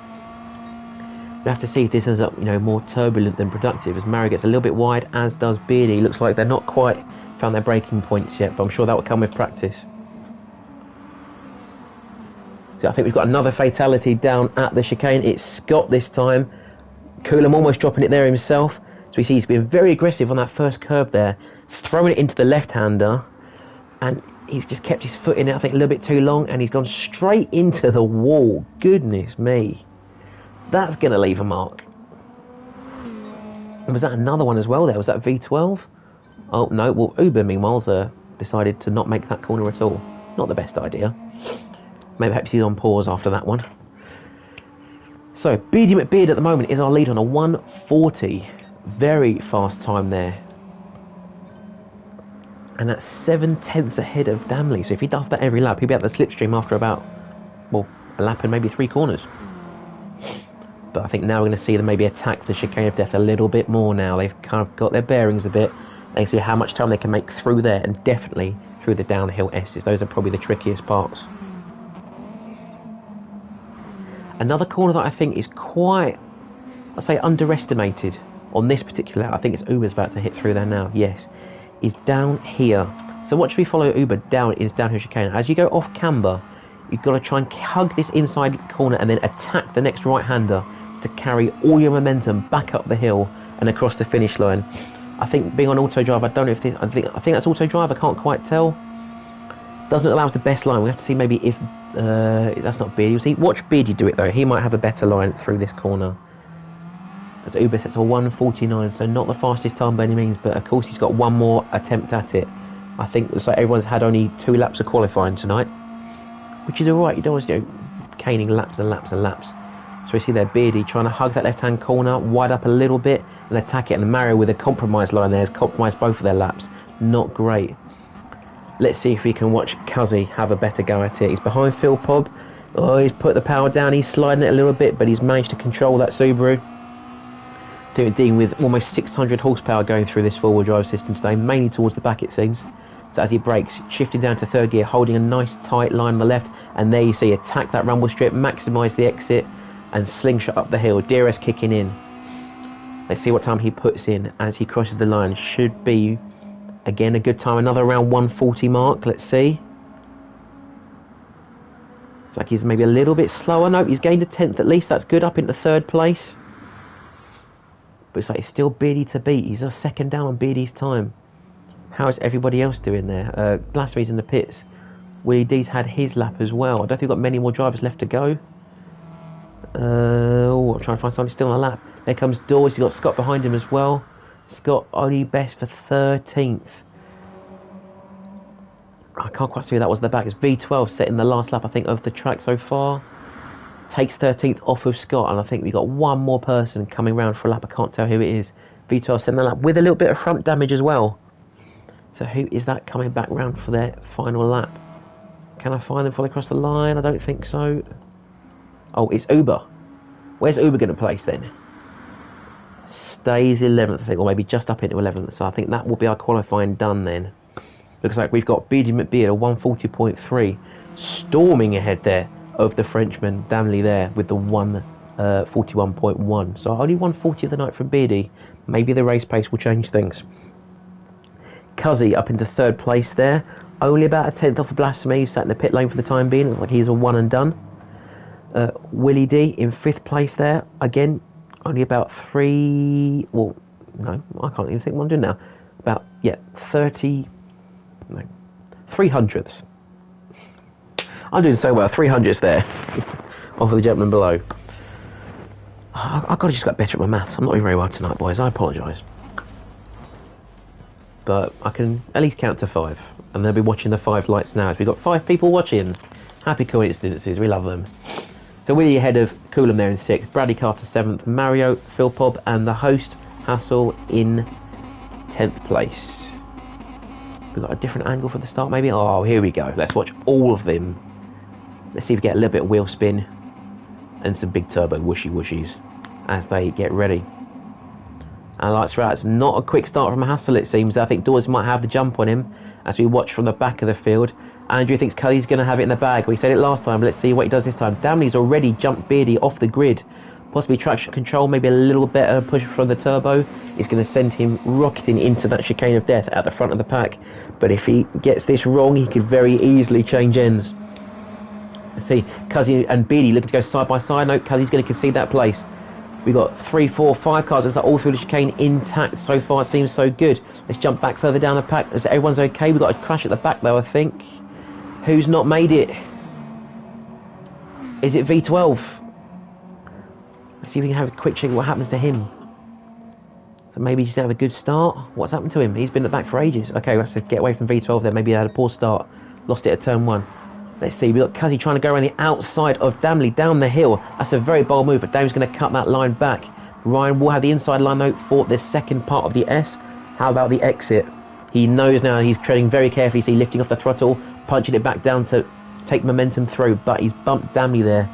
We'll have to see if this ends up, more turbulent than productive, as Mario gets a little bit wide, as does Beardy. Looks like they're not quite found their braking points yet, but I'm sure that will come with practice. So I think we've got another fatality down at the chicane. It's Scott this time. Coulomb almost dropping it there himself. So we see he's been very aggressive on that first curve there, throwing it into the left-hander, and he's just kept his foot in it, I think, a little bit too long, and he's gone straight into the wall. Goodness me. That's going to leave a mark. And was that another one as well there? Was that V12? Oh, no. Well, Uber, meanwhile, decided to not make that corner at all. Not the best idea. Maybe perhaps he's on pause after that one. So, Beardy McBeard at the moment is our lead on a 1:40. Very fast time there. And that's 7/10 ahead of Damley. So if he does that every lap, he'll be at the slipstream after about, well, a lap and maybe 3 corners. But I think now we're going to see them maybe attack the chicane of death a little bit more now. They've kind of got their bearings a bit. They see how much time they can make through there, and definitely through the downhill S's. Those are probably the trickiest parts. Another corner that I think is quite, I'd say, underestimated on this particular lap. I think it's Uber's about to hit through there now. Yes. Is down here. So watch me follow Uber down in his downhill chicane. As you go off camber, you've got to try and hug this inside corner and then attack the next right-hander to carry all your momentum back up the hill and across the finish line. I think being on auto drive, I don't know if this, I think that's auto drive, I can't quite tell. Doesn't allow us the best line. We have to see maybe if that's not Beardy. You'll see, watch Beardy do it though. He might have a better line through this corner. As Uber sets a 1:49, so not the fastest time by any means, but of course he's got one more attempt at it. I think looks like everyone's had only 2 laps of qualifying tonight, which is alright. You don't want to caning laps and laps and laps. So we see there Beardy trying to hug that left-hand corner, wide up a little bit, and attack it. And Mario with a compromise line there has compromised both of their laps. Not great. Let's see if we can watch Cuzzy have a better go at it. He's behind Phil Pobb. Oh, he's put the power down, he's sliding it a little bit, but he's managed to control that Subaru. Dealing with almost 600 horsepower going through this four-wheel drive system today, mainly towards the back it seems. So as he brakes, shifting down to third gear, holding a nice tight line on the left, and there you see, attack that rumble strip, maximise the exit, and slingshot up the hill, DRS kicking in. Let's see what time he puts in as he crosses the line. Should be, again, a good time, another around 140 mark, let's see. It's like he's maybe a little bit slower. No, he's gained a 10th at least, that's good, up into third place. But it's like it's still Beardy to beat. He's a second down on Beardy's time. How is everybody else doing there? Blasphemy's in the pits. Willie D's had his lap as well. I don't think we've got many more drivers left to go. I'm trying to find somebody still on the lap. There comes Dawes. He's got Scott behind him as well. Scott only best for 13th. I can't quite see who that was at the back. It's B12 setting the last lap, I think, of the track so far. Takes 13th off of Scott, and I think we've got one more person coming round for a lap. I can't tell who it is. B12 setting the lap with a little bit of front damage as well. So who is that coming back round for their final lap? Can I find them before they cross the line? I don't think so. Oh, it's Uber. Where's Uber going to place then? Stays 11th, I think, or maybe just up into 11th. So I think that will be our qualifying done then. Looks like we've got Beardy McBeard, a 140.3, storming ahead there of the Frenchman, Damley there, with the 141.1. So only 140 of the night from Beardy. Maybe the race pace will change things. Cuzzy up into third place there. Only about a 10th off of Blasphemy. He's sat in the pit lane for the time being. Looks like he's a one and done. Willie D in 5th place there. Again, only about 3... Well, no, I can't even think what I'm doing now. About, 300ths. I'm doing so well. 300ths there. Off of the gentleman below. I've got to just get better at my maths. I'm not doing very well tonight, boys. I apologise. But I can at least count to 5. And they'll be watching the 5 lights now. We've got 5 people watching. Happy coincidences. We love them. So Willie ahead of Coolum there in 6th. Bradley Carter 7th. Mario, Phil Pob, and the host, Hassel, in 10th place. We've got a different angle for the start, maybe. Oh, here we go. Let's watch all of them. Let's see if we get a little bit of wheel spin and some big turbo whooshies as they get ready. And lights are out. It's not a quick start from Hassel, it seems. I think Dawes might have the jump on him as we watch from the back of the field. Andrew thinks Cully's going to have it in the bag. We said it last time, but let's see what he does this time. Damley's already jumped Beardy off the grid. Possibly traction control, maybe a little better push from the turbo. It's going to send him rocketing into that chicane of death at the front of the pack. But if he gets this wrong, he could very easily change ends. Let's see, Cuzzy and Beardy looking to go side by side. No, Cuzzy's going to concede that place. We've got 3, 4, 5 cars. Looks like all through the chicane intact so far. It seems so good. Let's jump back further down the pack. Is everyone's okay? We've got a crash at the back though, I think. Who's not made it? Is it V12? Let's see if we can have a quick check what happens to him. So maybe he's going to have a good start. What's happened to him? He's been at the back for ages. Okay, we have to get away from V12 there. Maybe he had a poor start. Lost it at turn 1. Let's see, we've got Cuzzy trying to go around the outside of Damley down the hill. That's a very bold move, but Damley's going to cut that line back. Ryan will have the inside line though for the second part of the S. How about the exit? He knows now he's treading very carefully. See, lifting off the throttle, punching it back down to take momentum through, but he's bumped Damley there.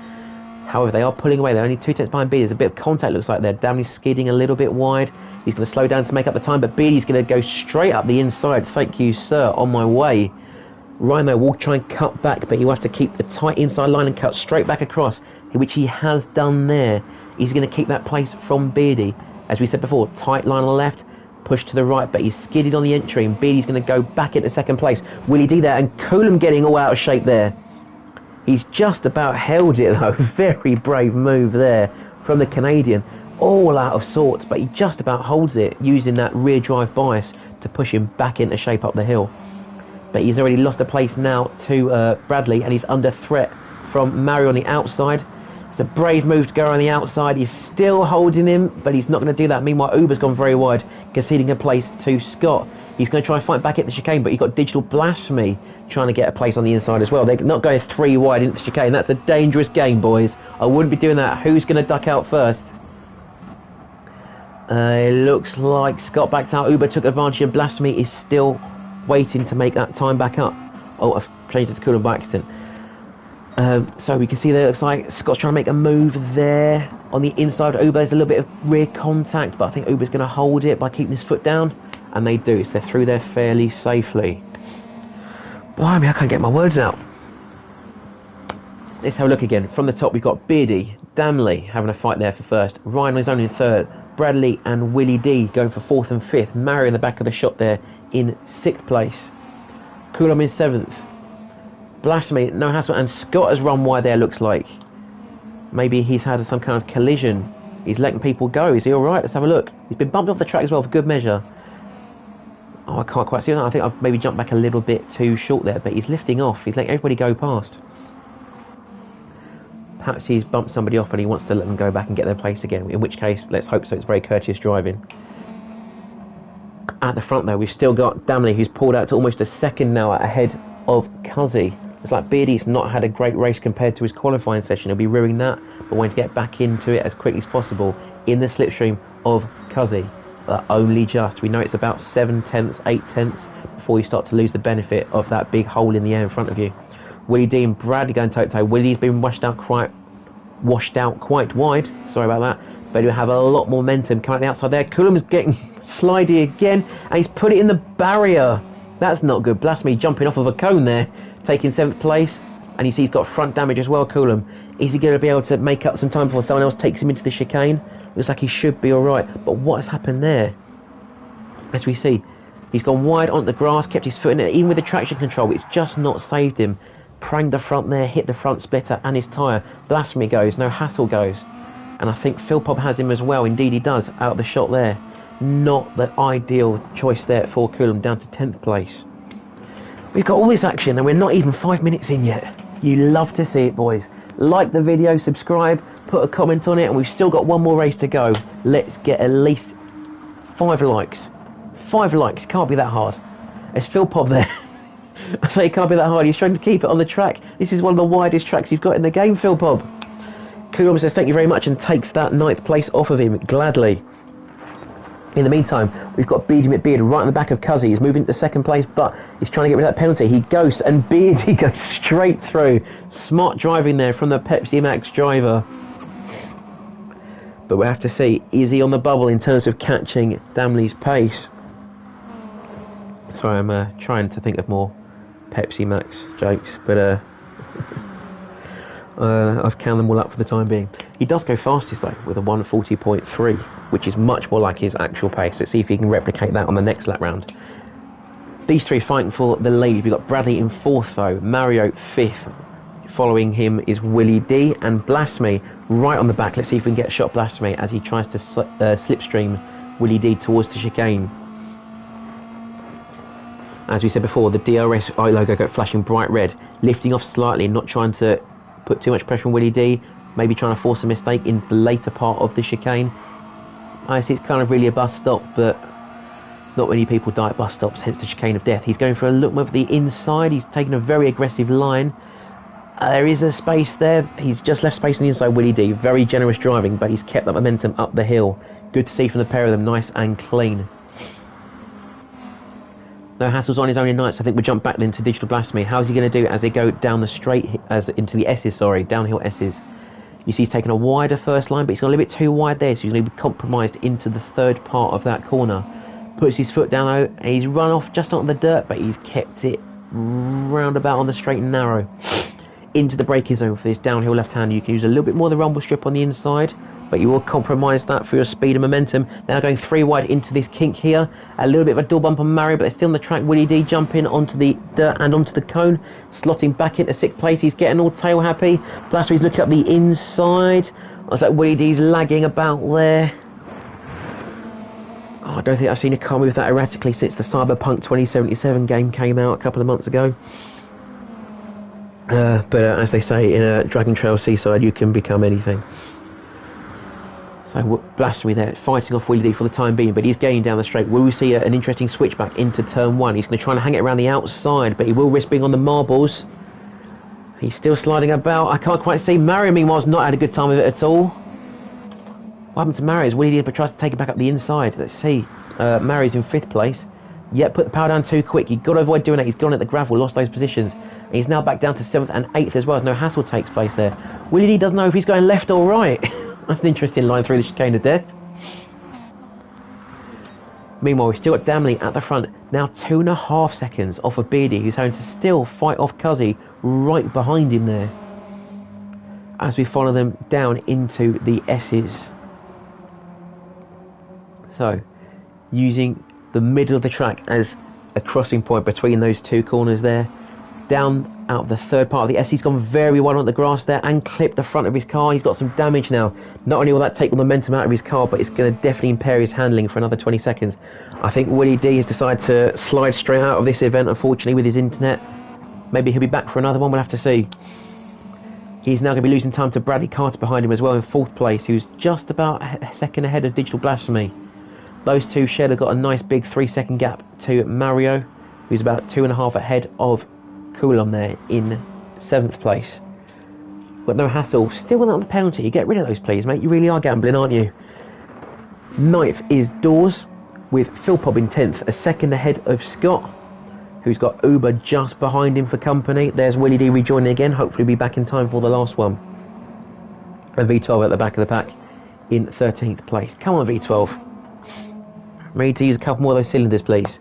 However, they are pulling away. They're only 2 tenths behind Beardy. There's a bit of contact, looks like there. Damley's skidding a little bit wide. He's going to slow down to make up the time, but Beardy's going to go straight up the inside. Thank you, sir. On my way. Ryan, though, will try and cut back, but he'll have to keep the tight inside line and cut straight back across, which he has done there. He's going to keep that place from Beardy. As we said before, tight line on the left, push to the right, but he's skidded on the entry, and Beardy's going to go back into second place. Willie D there, and Coolum getting all out of shape there. He's just about held it, though. Very brave move there from the Canadian. All out of sorts, but he just about holds it, using that rear drive bias to push him back into shape up the hill. But he's already lost a place now to Bradley, and he's under threat from Mario on the outside. It's a brave move to go around the outside. He's still holding him, but he's not going to do that. Meanwhile, Uber's gone very wide, conceding a place to Scott. He's going to try and fight back at the chicane, but you've got Digital Blasphemy trying to get a place on the inside as well. They're not going 3 wide into the chicane. That's a dangerous game, boys. I wouldn't be doing that. Who's going to duck out first? It looks like Scott backed out. Uber took advantage, and Blasphemy is still waiting to make that time back up. Oh, I've changed it to Coolum by accident. So we can see there, it looks like Scott's trying to make a move there. On the inside of Uber, there's a little bit of rear contact, but I think Uber's going to hold it by keeping his foot down. And they do, so they're through there fairly safely. Blimey, I can't get my words out. Let's have a look again. From the top, we've got Beardy, Damley having a fight there for first. Ryan on his own in third. Bradley and Willie D going for fourth and fifth. Mario in the back of the shot there in sixth place. Coulomb in seventh. Blasphemy, no hassle, and Scott has run wide there, looks like. Maybe he's had some kind of collision. He's letting people go. Is he alright? Let's have a look. He's been bumped off the track as well for good measure. Oh, I can't quite see that. I think I've maybe jumped back a little bit too short there, but he's lifting off. He's letting everybody go past. Perhaps he's bumped somebody off and he wants to let them go back and get their place again, in which case, let's hope so. It's very courteous driving. At the front, though, we've still got Damley, who's pulled out to almost a second now ahead of Cuzzy. It's like Beardy's not had a great race compared to his qualifying session. He'll be ruining that, but wanting to get back into it as quickly as possible in the slipstream of Cuzzy. But only just. We know it's about 7 tenths, 8 tenths before you start to lose the benefit of that big hole in the air in front of you. Willie D and Bradley going toe-to-toe. Willie's been washed out quite wide. Sorry about that. But he'll have a lot more momentum coming out the outside there. Coulomb's getting slidey again, and he's put it in the barrier. That's not good. Blasphemy jumping off of a cone there, taking 7th place. And you see he's got front damage as well, Coulomb. Is he going to be able to make up some time before someone else takes him into the chicane? Looks like he should be alright. But what has happened there? As we see, he's gone wide onto the grass, kept his foot in it. Even with the traction control, it's just not saved him. Pranged the front there, hit the front splitter and his tyre. Blasphemy goes, no hassle goes. And I think Phil Pop has him as well. Indeed he does, out of the shot there. Not the ideal choice there for Coulomb, down to 10th place. We've got all this action and we're not even 5 minutes in yet. You love to see it, boys. Like the video, subscribe, put a comment on it, and we've still got one more race to go. Let's get at least 5 likes. 5 likes, can't be that hard. There's Phil Pop there. I say it can't be that hard. He's trying to keep it on the track. This is one of the widest tracks you've got in the game, Phil Pop. Coulomb says thank you very much and takes that 9th place off of him gladly. In the meantime, we've got Beardy McBeard right in the back of Cuzzy. He's moving to 2nd place, but he's trying to get rid of that penalty. He goes, and Beardy goes straight through. Smart driving there from the Pepsi Max driver. But we'll have to see, is he on the bubble in terms of catching Damley's pace? Sorry, I'm trying to think of more Pepsi Max jokes, but I've counted them all up for the time being. He does go fastest though, with a 1:40.3, which is much more like his actual pace. Let's see if he can replicate that on the next lap round. These three fighting for the lead. We've got Bradley in 4th though, Mario 5th. Following him is Willie D and Blasphemy right on the back. Let's see if we can get a shot Blasphemy as he tries to slipstream Willie D towards the chicane. As we said before, the DRS logo got flashing bright red, lifting off slightly, not trying to put too much pressure on Willie D, maybe trying to force a mistake in the later part of the chicane. I see it's kind of really a bus stop, but not many people die at bus stops, hence the chicane of death. He's going for a look over the inside. He's taken a very aggressive line. There is a space there. He's just left space on the inside, Willie D. Very generous driving, but he's kept that momentum up the hill. Good to see from the pair of them, nice and clean. No hassles on his own in ninth, so I think we'll jump back then to Digital Blasphemy. How's he going to do as they go down the straight, into the S's, downhill S's. You see he's taken a wider first line, but he's got a little bit too wide there, so he's going to be compromised into the 3rd part of that corner. Puts his foot down though, and he's run off just on the dirt, but he's kept it roundabout on the straight and narrow. Into the braking zone for this downhill left hand. You can use a little bit more of the rumble strip on the inside, but you will compromise that for your speed and momentum. Now going 3 wide into this kink here. A little bit of a door bump on Mario, but they're still on the track. Willie D jumping onto the dirt and onto the cone, slotting back into 6th place. He's getting all tail happy. Blasphemy's looking up the inside. Looks like Willie D's lagging about there. Oh, I don't think I've seen a car move that erratically since the Cyberpunk 2077 game came out a couple of months ago. But as they say in a Dragon Trail Seaside, you can become anything. So Blasphemy there, fighting off Willie D for the time being, but he's gaining down the straight. Will we see an interesting switchback into turn 1? He's going to try and hang it around the outside, but he will risk being on the marbles. He's still sliding about. I can't quite see. Mario, meanwhile, not had a good time of it at all. What happened to Mario? Willie D tries to take it back up the inside. Let's see. Mario's in 5th place. Yep, put the power down too quick. You've got to avoid doing that. He's gone at the gravel, lost those positions. And he's now back down to 7th and 8th as well. No hassle takes place there. Willie D doesn't know if he's going left or right. That's an interesting line through the chicane of death. Meanwhile, we've still got Damley at the front. Now 2.5 seconds off of Beardy, who's having to still fight off Cuzzy right behind him there. As we follow them down into the S's. So, using the middle of the track as a crossing point between those two corners there. Down out of the third part of the S. He's gone very well on the grass there and clipped the front of his car. He's got some damage now. Not only will that take the momentum out of his car, but it's going to definitely impair his handling for another 20 seconds. I think Willie D has decided to slide straight out of this event, unfortunately, with his internet. Maybe he'll be back for another one, we'll have to see. He's now going to be losing time to Bradley Carter behind him as well in 4th place, who's just about a second ahead of Digital Blasphemy. Those two shared have got a nice big 3-second gap to Mario, who's about 2.5 ahead of Coulomb there in 7th place. But no hassle, still without the penalty. You get rid of those, please, mate. You really are gambling, aren't you? 9th is Dawes with Phil Pobb in 10th, a second ahead of Scott, who's got Uber just behind him for company. There's Willie D rejoining again, hopefully be back in time for the last one. And V12 at the back of the pack in 13th place. Come on, V12. Ready to use a couple more of those cylinders, please.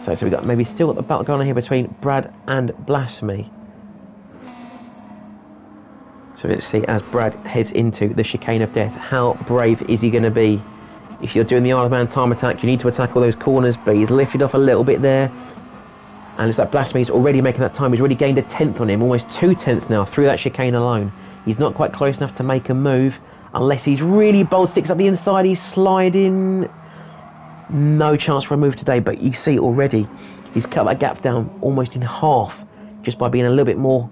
So we've got maybe still got the battle going on here between Brad and Blasphemy. So let's see, as Brad heads into the chicane of death, how brave is he going to be? If you're doing the Isle of Man time attack, you need to attack all those corners, but he's lifted off a little bit there. And looks like Blasphemy's already making that time. He's already gained a 10th on him, almost 2 tenths now through that chicane alone. He's not quite close enough to make a move, unless he's really bold, sticks up the inside, he's sliding. No chance for a move today, but you see already he's cut that gap down almost in half just by being a little bit more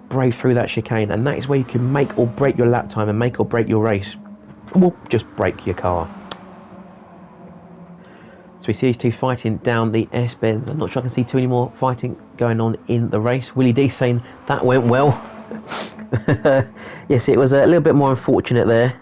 brave through that chicane, and that is where you can make or break your lap time and make or break your race. Well, just break your car. So we see these two fighting down the S-bends. I'm not sure I can see too many more fighting going on in the race. Willie D saying that went well. Yes, it was a little bit more unfortunate there,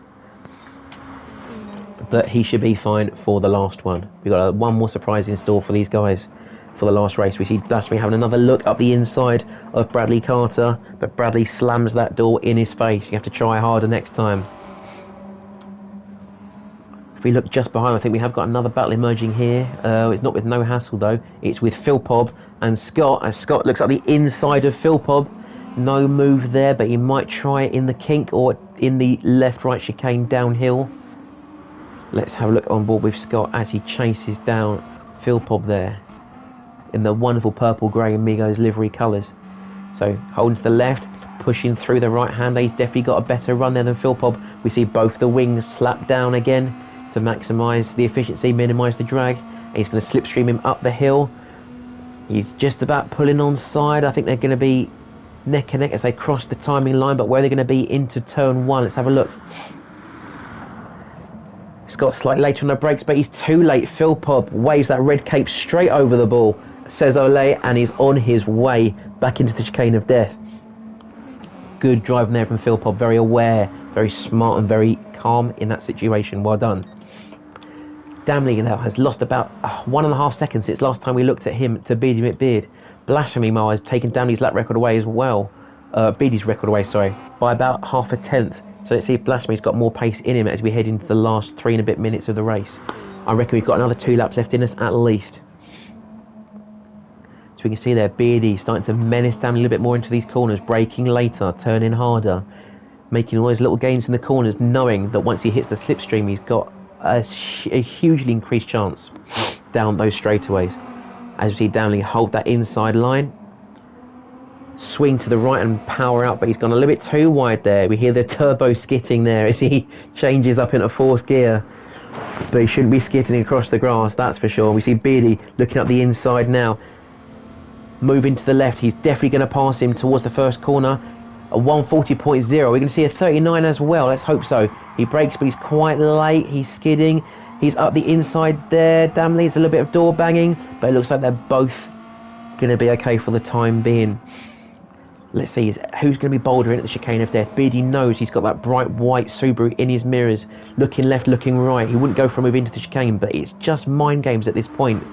but he should be fine for the last one. We've got one more surprise in store for these guys for the last race. We see Blasphemy having another look up the inside of Bradley Carter, but Bradley slams that door in his face. You have to try harder next time. If we look just behind, I think we have got another battle emerging here. It's not with no hassle though. It's with Phil Pobb and Scott, as Scott looks up the inside of Phil Pobb. No move there, but he might try it in the kink or in the left-right chicane downhill. Let's have a look on board with Scott as he chases down Phil Pobb there in the wonderful purple grey Amigos livery colours. So holding to the left, pushing through the right hander. He's definitely got a better run there than Phil Pobb. We see both the wings slap down again to maximise the efficiency, minimise the drag. And he's going to slipstream him up the hill. He's just about pulling on side. I think they're going to be neck and neck as they cross the timing line, but where they're going to be into turn 1, let's have a look. Scott's slightly later on the brakes, but he's too late. Phil Pobb waves that red cape straight over the ball, says Olé, and he's on his way back into the chicane of death. Good driving there from Phil Pobb, very aware, very smart and very calm in that situation. Well done. Damley now has lost about 1.5 seconds since last time we looked at him to Beardy McBeard. Blasphemy Mile has taken Damley's lap record away as well. Beardy's record away, sorry, by about 0.5 tenth. So let's see if Blasphemy's got more pace in him as we head into the last 3 and a bit minutes of the race. I reckon we've got another 2 laps left in us at least. So we can see there, Beardy starting to menace Damley a little bit more into these corners, braking later, turning harder, making all those little gains in the corners, knowing that once he hits the slipstream, he's got a hugely increased chance down those straightaways. As you see Damley hold that inside line, swing to the right and power out, but he's gone a little bit too wide there. We hear the turbo skitting there as he changes up into 4th gear, but he shouldn't be skitting across the grass, that's for sure. We see Beardy looking up the inside now, moving to the left. He's definitely going to pass him towards the first corner. A 140.0. We're going to see a 39 as well, let's hope so. He brakes, but he's quite late. He's skidding. He's up the inside there. Damley, it's a little bit of door banging, but it looks like they're both going to be okay for the time being. Let's see, who's going to be bolder into the chicane of death? Beardy knows he's got that bright white Subaru in his mirrors, looking left, looking right. He wouldn't go for a move into the chicane, but it's just mind games at this point.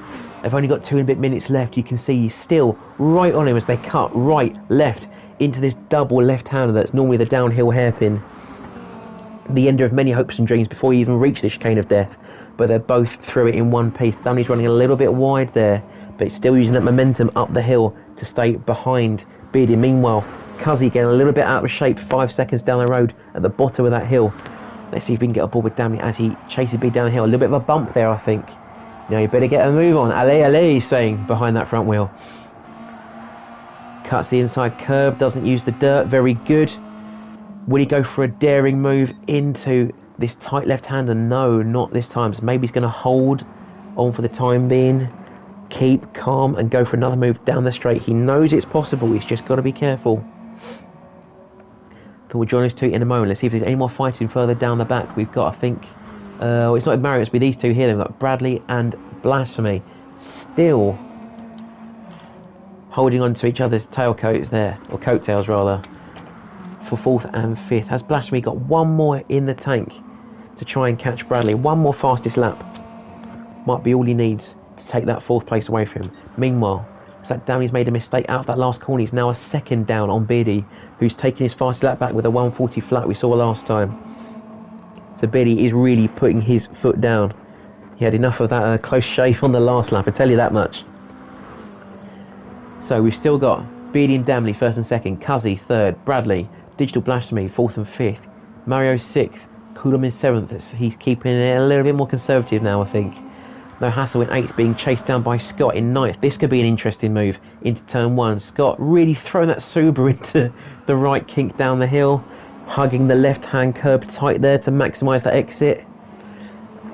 They've only got 2 and a bit minutes left. You can see he's still right on him as they cut right, left into this double left-hander that's normally the downhill hairpin. The ender of many hopes and dreams before you even reach the chicane of death, but they're both through it in one piece. Damley's running a little bit wide there, but it's still using that momentum up the hill to stay behind Beardy. Meanwhile, Cuzzy getting a little bit out of shape 5 seconds down the road at the bottom of that hill. Let's see if we can get aboard with Damley as he chases Beardy down the hill. A little bit of a bump there, I think. Now you better get a move on. Allez, allez, he's saying behind that front wheel. Cuts the inside curb, doesn't use the dirt, very good. Will he go for a daring move into this tight left-hander? No, not this time. So maybe he's going to hold on for the time being. Keep calm and go for another move down the straight. He knows it's possible, he's just got to be careful. But we'll join us two in a moment. Let's see if there's any more fighting further down the back. We've got, I think, it's not Mario, it's with these two here. We've got Bradley and Blasphemy still holding on to each other's tailcoats there, or coattails rather, for 4th and 5th. Has Blasphemy got one more in the tank to try and catch Bradley? One more fastest lap might be all he needs to take that 4th place away from him. Meanwhile, Zach Downey's made a mistake out of that last corner. He's now a second down on Beardy, who's taking his fastest lap back with a 140 flat we saw last time. So Beardy is really putting his foot down. He had enough of that close shave on the last lap, I tell you that much. So we've still got Beardy and Damley 1st and 2nd, Cuzzy 3rd, Bradley, Digital Blasphemy 4th and 5th, Mario 6th, Coulomb in 7th. He's keeping it a little bit more conservative now, I think. No Hassle in 8th, being chased down by Scott in 9th. This could be an interesting move into turn 1. Scott really throwing that Subaru into the right kink down the hill, hugging the left-hand curb tight there to maximise that exit.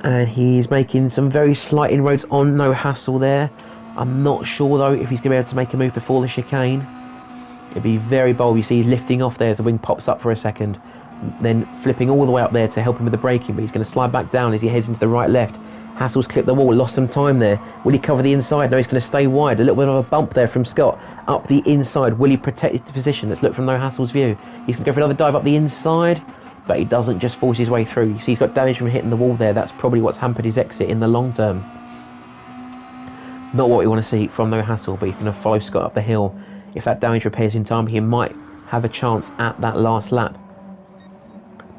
And he's making some very slight inroads on No Hassle there. I'm not sure though if he's going to be able to make a move before the chicane. It'd be very bold. You see he's lifting off there as the wing pops up for a second, then flipping all the way up there to help him with the braking, but he's going to slide back down as he heads into the right left. Hassle's clipped the wall, lost some time there. Will he cover the inside? No, he's going to stay wide. A little bit of a bump there from Scott up the inside. Will he protect his position? Let's look from No Hassle's view. He's going to go for another dive up the inside, but he doesn't just force his way through. You see he's got damage from hitting the wall there. That's probably what's hampered his exit in the long term. Not what we want to see from No Hassle, but he's going to follow Scott up the hill. If that damage repairs in time, he might have a chance at that last lap.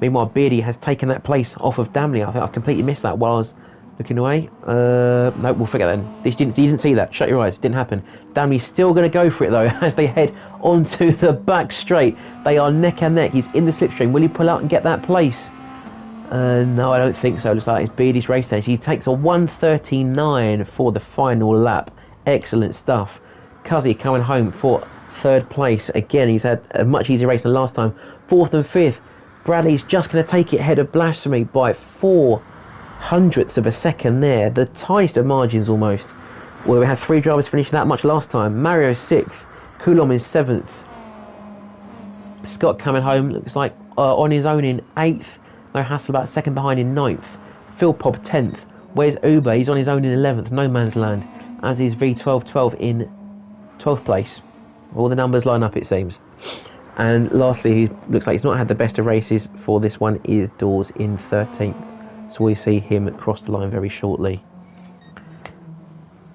Meanwhile, Beardy has taken that place off of Damley. I think I completely missed that while I was looking away. No, we'll forget then. You didn't see that. Shut your eyes. It didn't happen. Damley's still going to go for it though as they head onto the back straight. They are neck and neck. He's in the slipstream. Will he pull out and get that place? No, I don't think so. Looks like it's Beardy's race stage. He takes a 1:39 for the final lap. Excellent stuff. Cuzzy coming home for 3rd place. Again, he's had a much easier race than last time. 4th and 5th. Bradley's just going to take it ahead of Blasphemy by 0.04 of a second there. The tightest of margins almost. Well, we had 3 drivers finishing that much last time. Mario 6th. Coulomb is 7th. Scott coming home, looks like on his own in 8th. No Hassle about 2nd behind in 9th. Phil Pop 10th. Where's Uber? He's on his own in 11th. No man's land. As is V1212 in 12th place. All the numbers line up, it seems. And lastly, he looks like he's not had the best of races for this one, is Dawes in 13th. So we'll see him cross the line very shortly.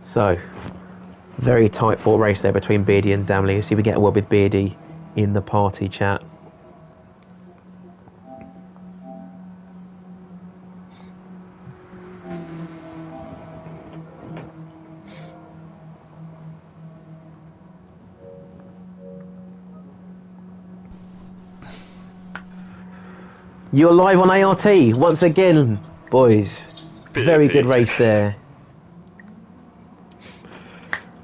So, very tight fought race there between Beardy and Damley. Let's see if we get a word with Beardy in the party chat. You're live on ART once again, boys. Very good race there.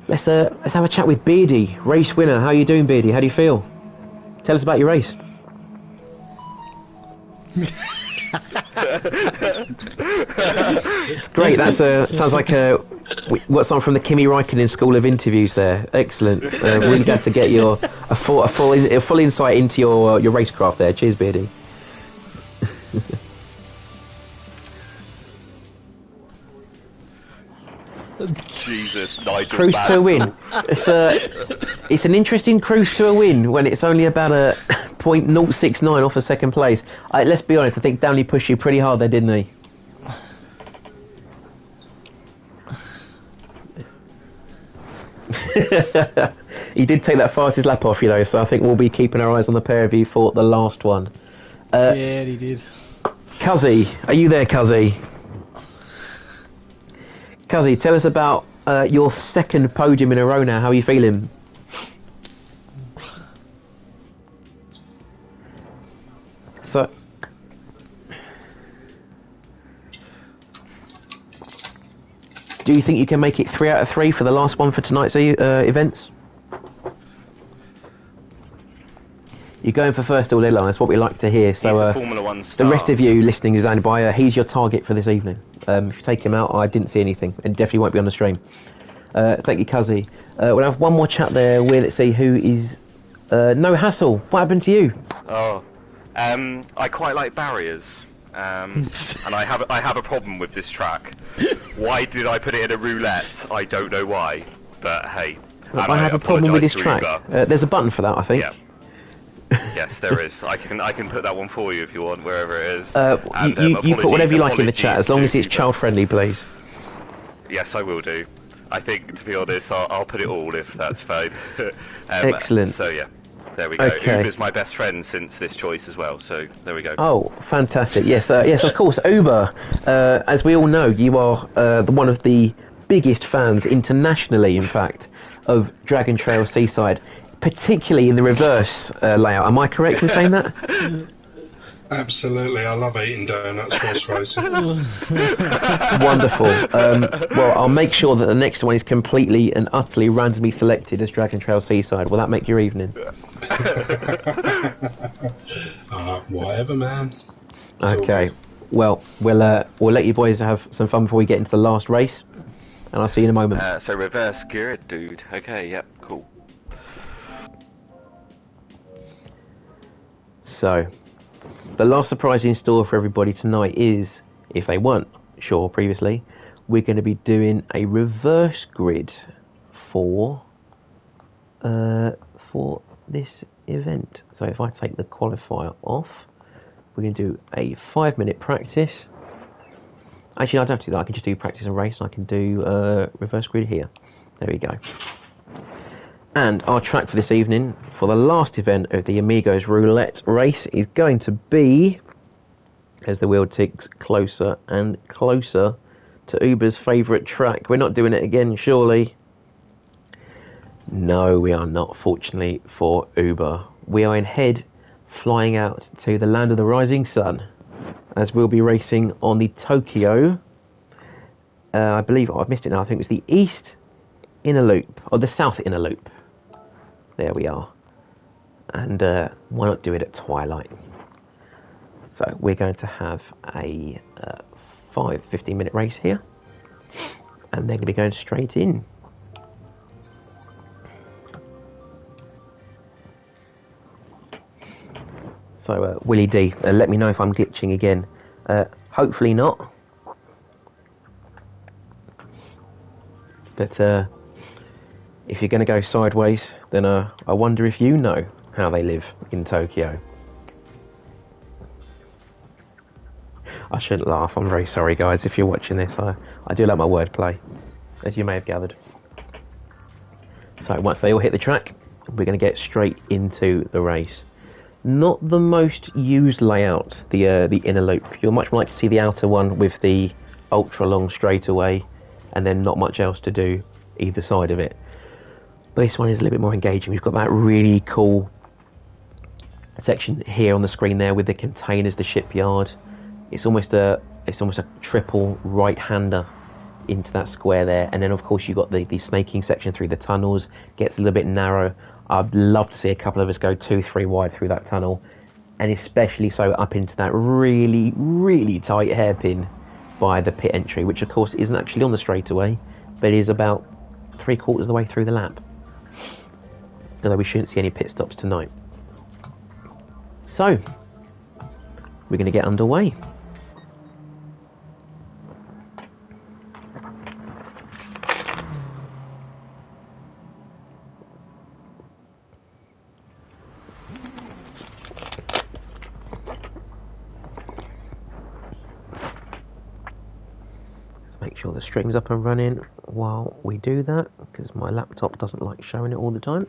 Let's have a chat with Beardy, race winner. How are you doing, Beardy? How do you feel? Tell us about your race. It's great. That's sounds like what's on from the Kimi Räikkönen School of Interviews there. Excellent. Really glad to get a full insight into your racecraft there. Cheers, Beardy. Jesus, Nigel Cruise to a win. Mansell. It's an interesting cruise to a win when it's only about a .069 off of second place. Let's be honest, I think Downey pushed you pretty hard there, didn't he? He did take that fastest lap off you though, so I think we'll be keeping our eyes on the pair of you for the last one. Yeah, he did. Cuzzy, are you there, Cuzzy? Cuzzy, tell us about your second podium in a row now. How are you feeling? So, do you think you can make it 3 out of 3 for the last one for tonight's events? You're going for first all day long. That's what we like to hear. So, Formula One star. the rest of you listening is only by he's your target for this evening. If you take him out, I didn't see anything, and definitely won't be on the stream. Thank you, Cuzzy. We'll have one more chat there. Let's see who is. No hassle. What happened to you? Oh, I quite like barriers, and I have a problem with this track. Why did I put it in a roulette? I don't know why, but hey. I have a problem with this track. There's a button for that, I think. Yeah. Yes, there is. I can put that one for you if you want, wherever it is. You put whatever you like in the chat, as long as it's child friendly, please. Yes, I will do. I think, to be honest, I'll put it all if that's fine. Excellent. So yeah, there we go. Okay. Uber's my best friend since this choice as well. So there we go. Oh, fantastic! Yes, yes, of course, Uber. As we all know, you are one of the biggest fans internationally, in fact, of Dragon Trail Seaside. Particularly in the reverse layout. Am I correct in saying that? Absolutely, I love eating donuts whilst racing. Wonderful. Well, I'll make sure that the next one is completely and utterly randomly selected as Dragon Trail Seaside. Will that make your evening? Whatever, man. Okay. Well, we'll let you boys have some fun before we get into the last race, and I'll see you in a moment. So reverse gear it, dude. Okay, yep, cool. So, the last surprise in store for everybody tonight is, if they weren't sure previously, we're going to be doing a reverse grid for this event. So if I take the qualifier off, we're going to do a 5-minute practice. Actually, I don't have to do that. I can just do practice and race, and I can do reverse grid here. There we go. And our track for this evening, for the last event of the Amigos Roulette Race, is going to be, as the wheel ticks closer and closer to Uber's favourite track. We're not doing it again, surely? No, we are not, fortunately for Uber. We are instead flying out to the land of the rising sun, as we'll be racing on the Tokyo, I believe, I've missed it now, I think it was the East Inner Loop, or the South Inner Loop. There we are. And why not do it at twilight? So we're going to have a 15-minute race here. And they're going to be going straight in. So Willie D, let me know if I'm glitching again. Hopefully not. But if you're going to go sideways, then I wonder if you know how they live in Tokyo. I shouldn't laugh. I'm very sorry, guys, if you're watching this. I do like my wordplay, as you may have gathered. So once they all hit the track, we're going to get straight into the race. Not the most used layout, the inner loop. You'll much more like to see the outer one with the ultra long straightaway, and then not much else to do either side of it. But this one is a little bit more engaging. We've got that really cool section here on the screen there with the containers, the shipyard. It's almost a triple right-hander into that square there, and then of course you've got the snaking section through the tunnels. Gets a little bit narrow. I'd love to see a couple of us go 2-3 wide through that tunnel, and especially so up into that really, really tight hairpin by the pit entry, which of course isn't actually on the straightaway, but is about 3/4 of the way through the lap. Although we shouldn't see any pit stops tonight. So, we're going to get underway. make sure the stream's up and running while we do that, because my laptop doesn't like showing it all the time.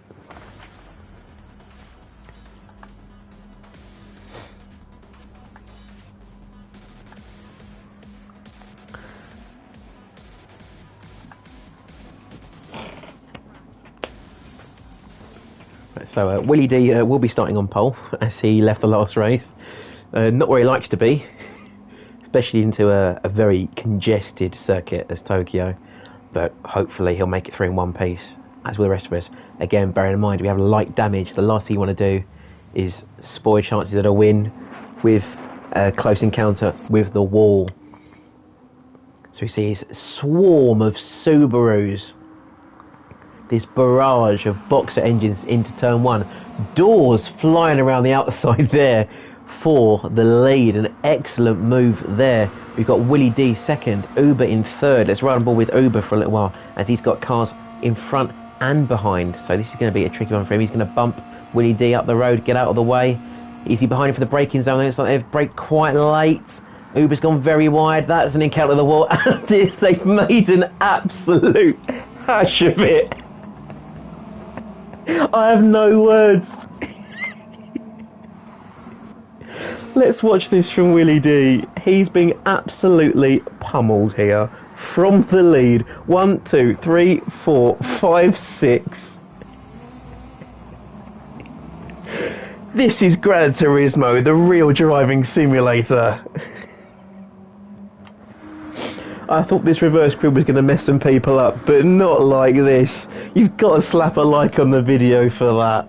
So Willie D will be starting on pole as he left the last race. Not where he likes to be, especially into a very congested circuit as Tokyo. But hopefully he'll make it through in one piece, as will the rest of us. Again, bearing in mind we have light damage. The last thing you want to do is spoil chances at a win with a close encounter with the wall. So we see his swarm of Subarus. This barrage of boxer engines into turn one. Doors flying around the outside there for the lead. An excellent move there. We've got Willie D second, Uber in third. Let's run on board with Uber for a little while as he's got cars in front and behind. So this is going to be a tricky one for him. He's going to bump Willie D up the road, get out of the way. Is he behind him for the braking zone? It's like they've braked quite late. Uber's gone very wide. That's an encounter of the wall. And they've made an absolute hash of it. I have no words. Let's watch this from Willie D. He's being absolutely pummeled here from the lead. 1, 2, 3, 4, 5, 6. This is Gran Turismo, the real driving simulator. I thought this reverse grid was going to mess some people up, but not like this. You've got to slap a like on the video for that.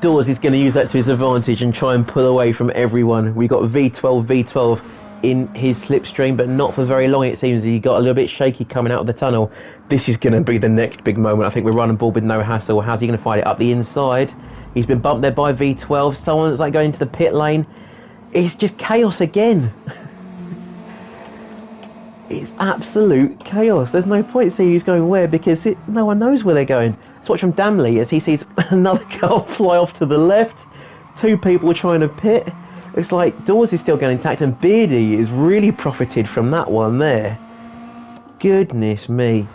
Dawes is going to use that to his advantage and try and pull away from everyone. We got V12 in his slipstream, but not for very long. It seems he got a little bit shaky coming out of the tunnel. This is going to be the next big moment. I think we're running ball with no hassle. How's he going to fight it up the inside? He's been bumped there by V12. Someone's like going into the pit lane. It's just chaos again. It's absolute chaos. There's no point seeing who's going where because no one knows where they're going. Let's watch from Damley as he sees another car fly off to the left. Two people trying to pit. Looks like Dawes is still going intact and Beardy is really profited from that one there. Goodness me.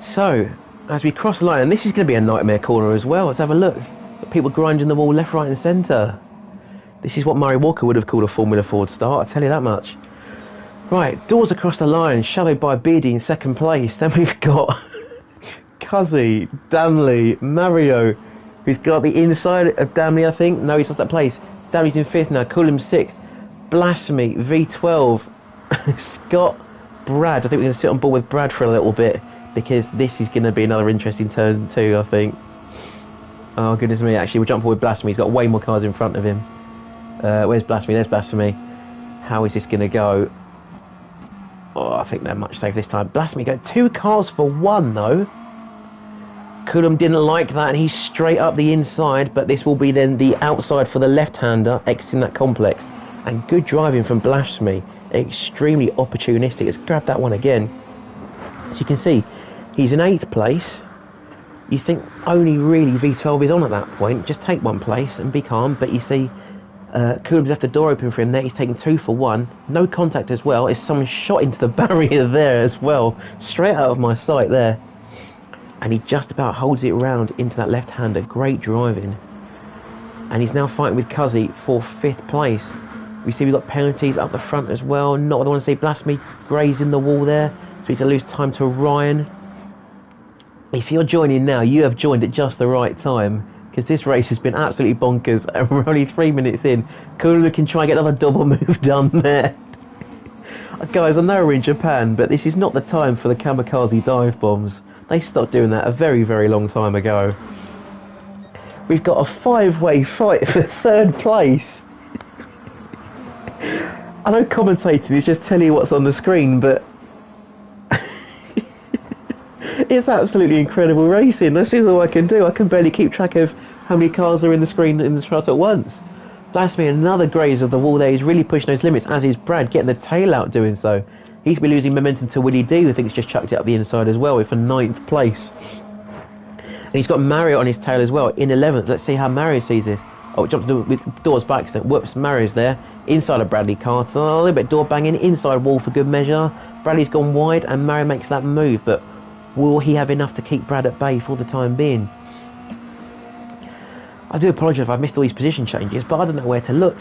So, as we cross the line, and this is going to be a nightmare corner as well. Let's have a look. People grinding the wall left, right and centre. This is what Murray Walker would have called a Formula Ford start, I tell you that much. Right, Dawes across the line, shadowed by Beardy in second place. Then we've got Cuzzy, Damley, Mario, who's got the inside of Damley, I think. No, he's lost that place. Damley's in fifth now, Coolum sixth. Blasphemy, V12, Scott, Brad. I think we're going to sit on board with Brad for a little bit because this is going to be another interesting turn too, I think. Oh, goodness me, actually, we'll jump forward with Blasphemy. He's got way more cars in front of him. Where's Blasphemy? There's Blasphemy. How is this going to go? Oh, I think they're much safer this time. Blasphemy got 2 cars for 1, though. Coulomb didn't like that, and he's straight up the inside, but this will be then the outside for the left-hander exiting that complex. And good driving from Blasphemy. Extremely opportunistic. Let's grab that one again. So you can see, he's in 8th place. You think only really V12 is on at that point. Just take one place and be calm, but you see... Coolum's left the door open for him there. He's taken 2 for 1. No contact as well. Is someone shot into the barrier there as well. Straight out of my sight there. And he just about holds it round into that left-hander. Great driving. And he's now fighting with Cuzzy for 5th place. We see we've got penalties up the front as well. Not what I want to see. Blasphemy grazing the wall there. So he's going to lose time to Ryan. If you're joining now, you have joined at just the right time. Because this race has been absolutely bonkers and we're only 3 minutes in. Kulu can try and get another double move done there. Guys, I know we're in Japan, but this is not the time for the kamikaze dive bombs. They stopped doing that a very, very long time ago. We've got a 5-way fight for 3rd place. I know commentating is just telling you what's on the screen, but... it's absolutely incredible racing. This is all I can do. I can barely keep track of how many cars are in the screen in the shot at once. Blasphemy, another graze of the wall there. He's really pushing those limits, as is Brad, getting the tail out doing so. He's been losing momentum to Willie D, who I think has just chucked it up the inside as well, for 9th place. And he's got Mario on his tail as well, in 11th. Let's see how Mario sees this. Oh, jumped with doors back, so whoops, Mario's there. Inside of Bradley Carter, a little bit door banging, inside wall for good measure. Bradley's gone wide and Mario makes that move, but will he have enough to keep Brad at bay for the time being? I do apologise if I've missed all these position changes, but I don't know where to look.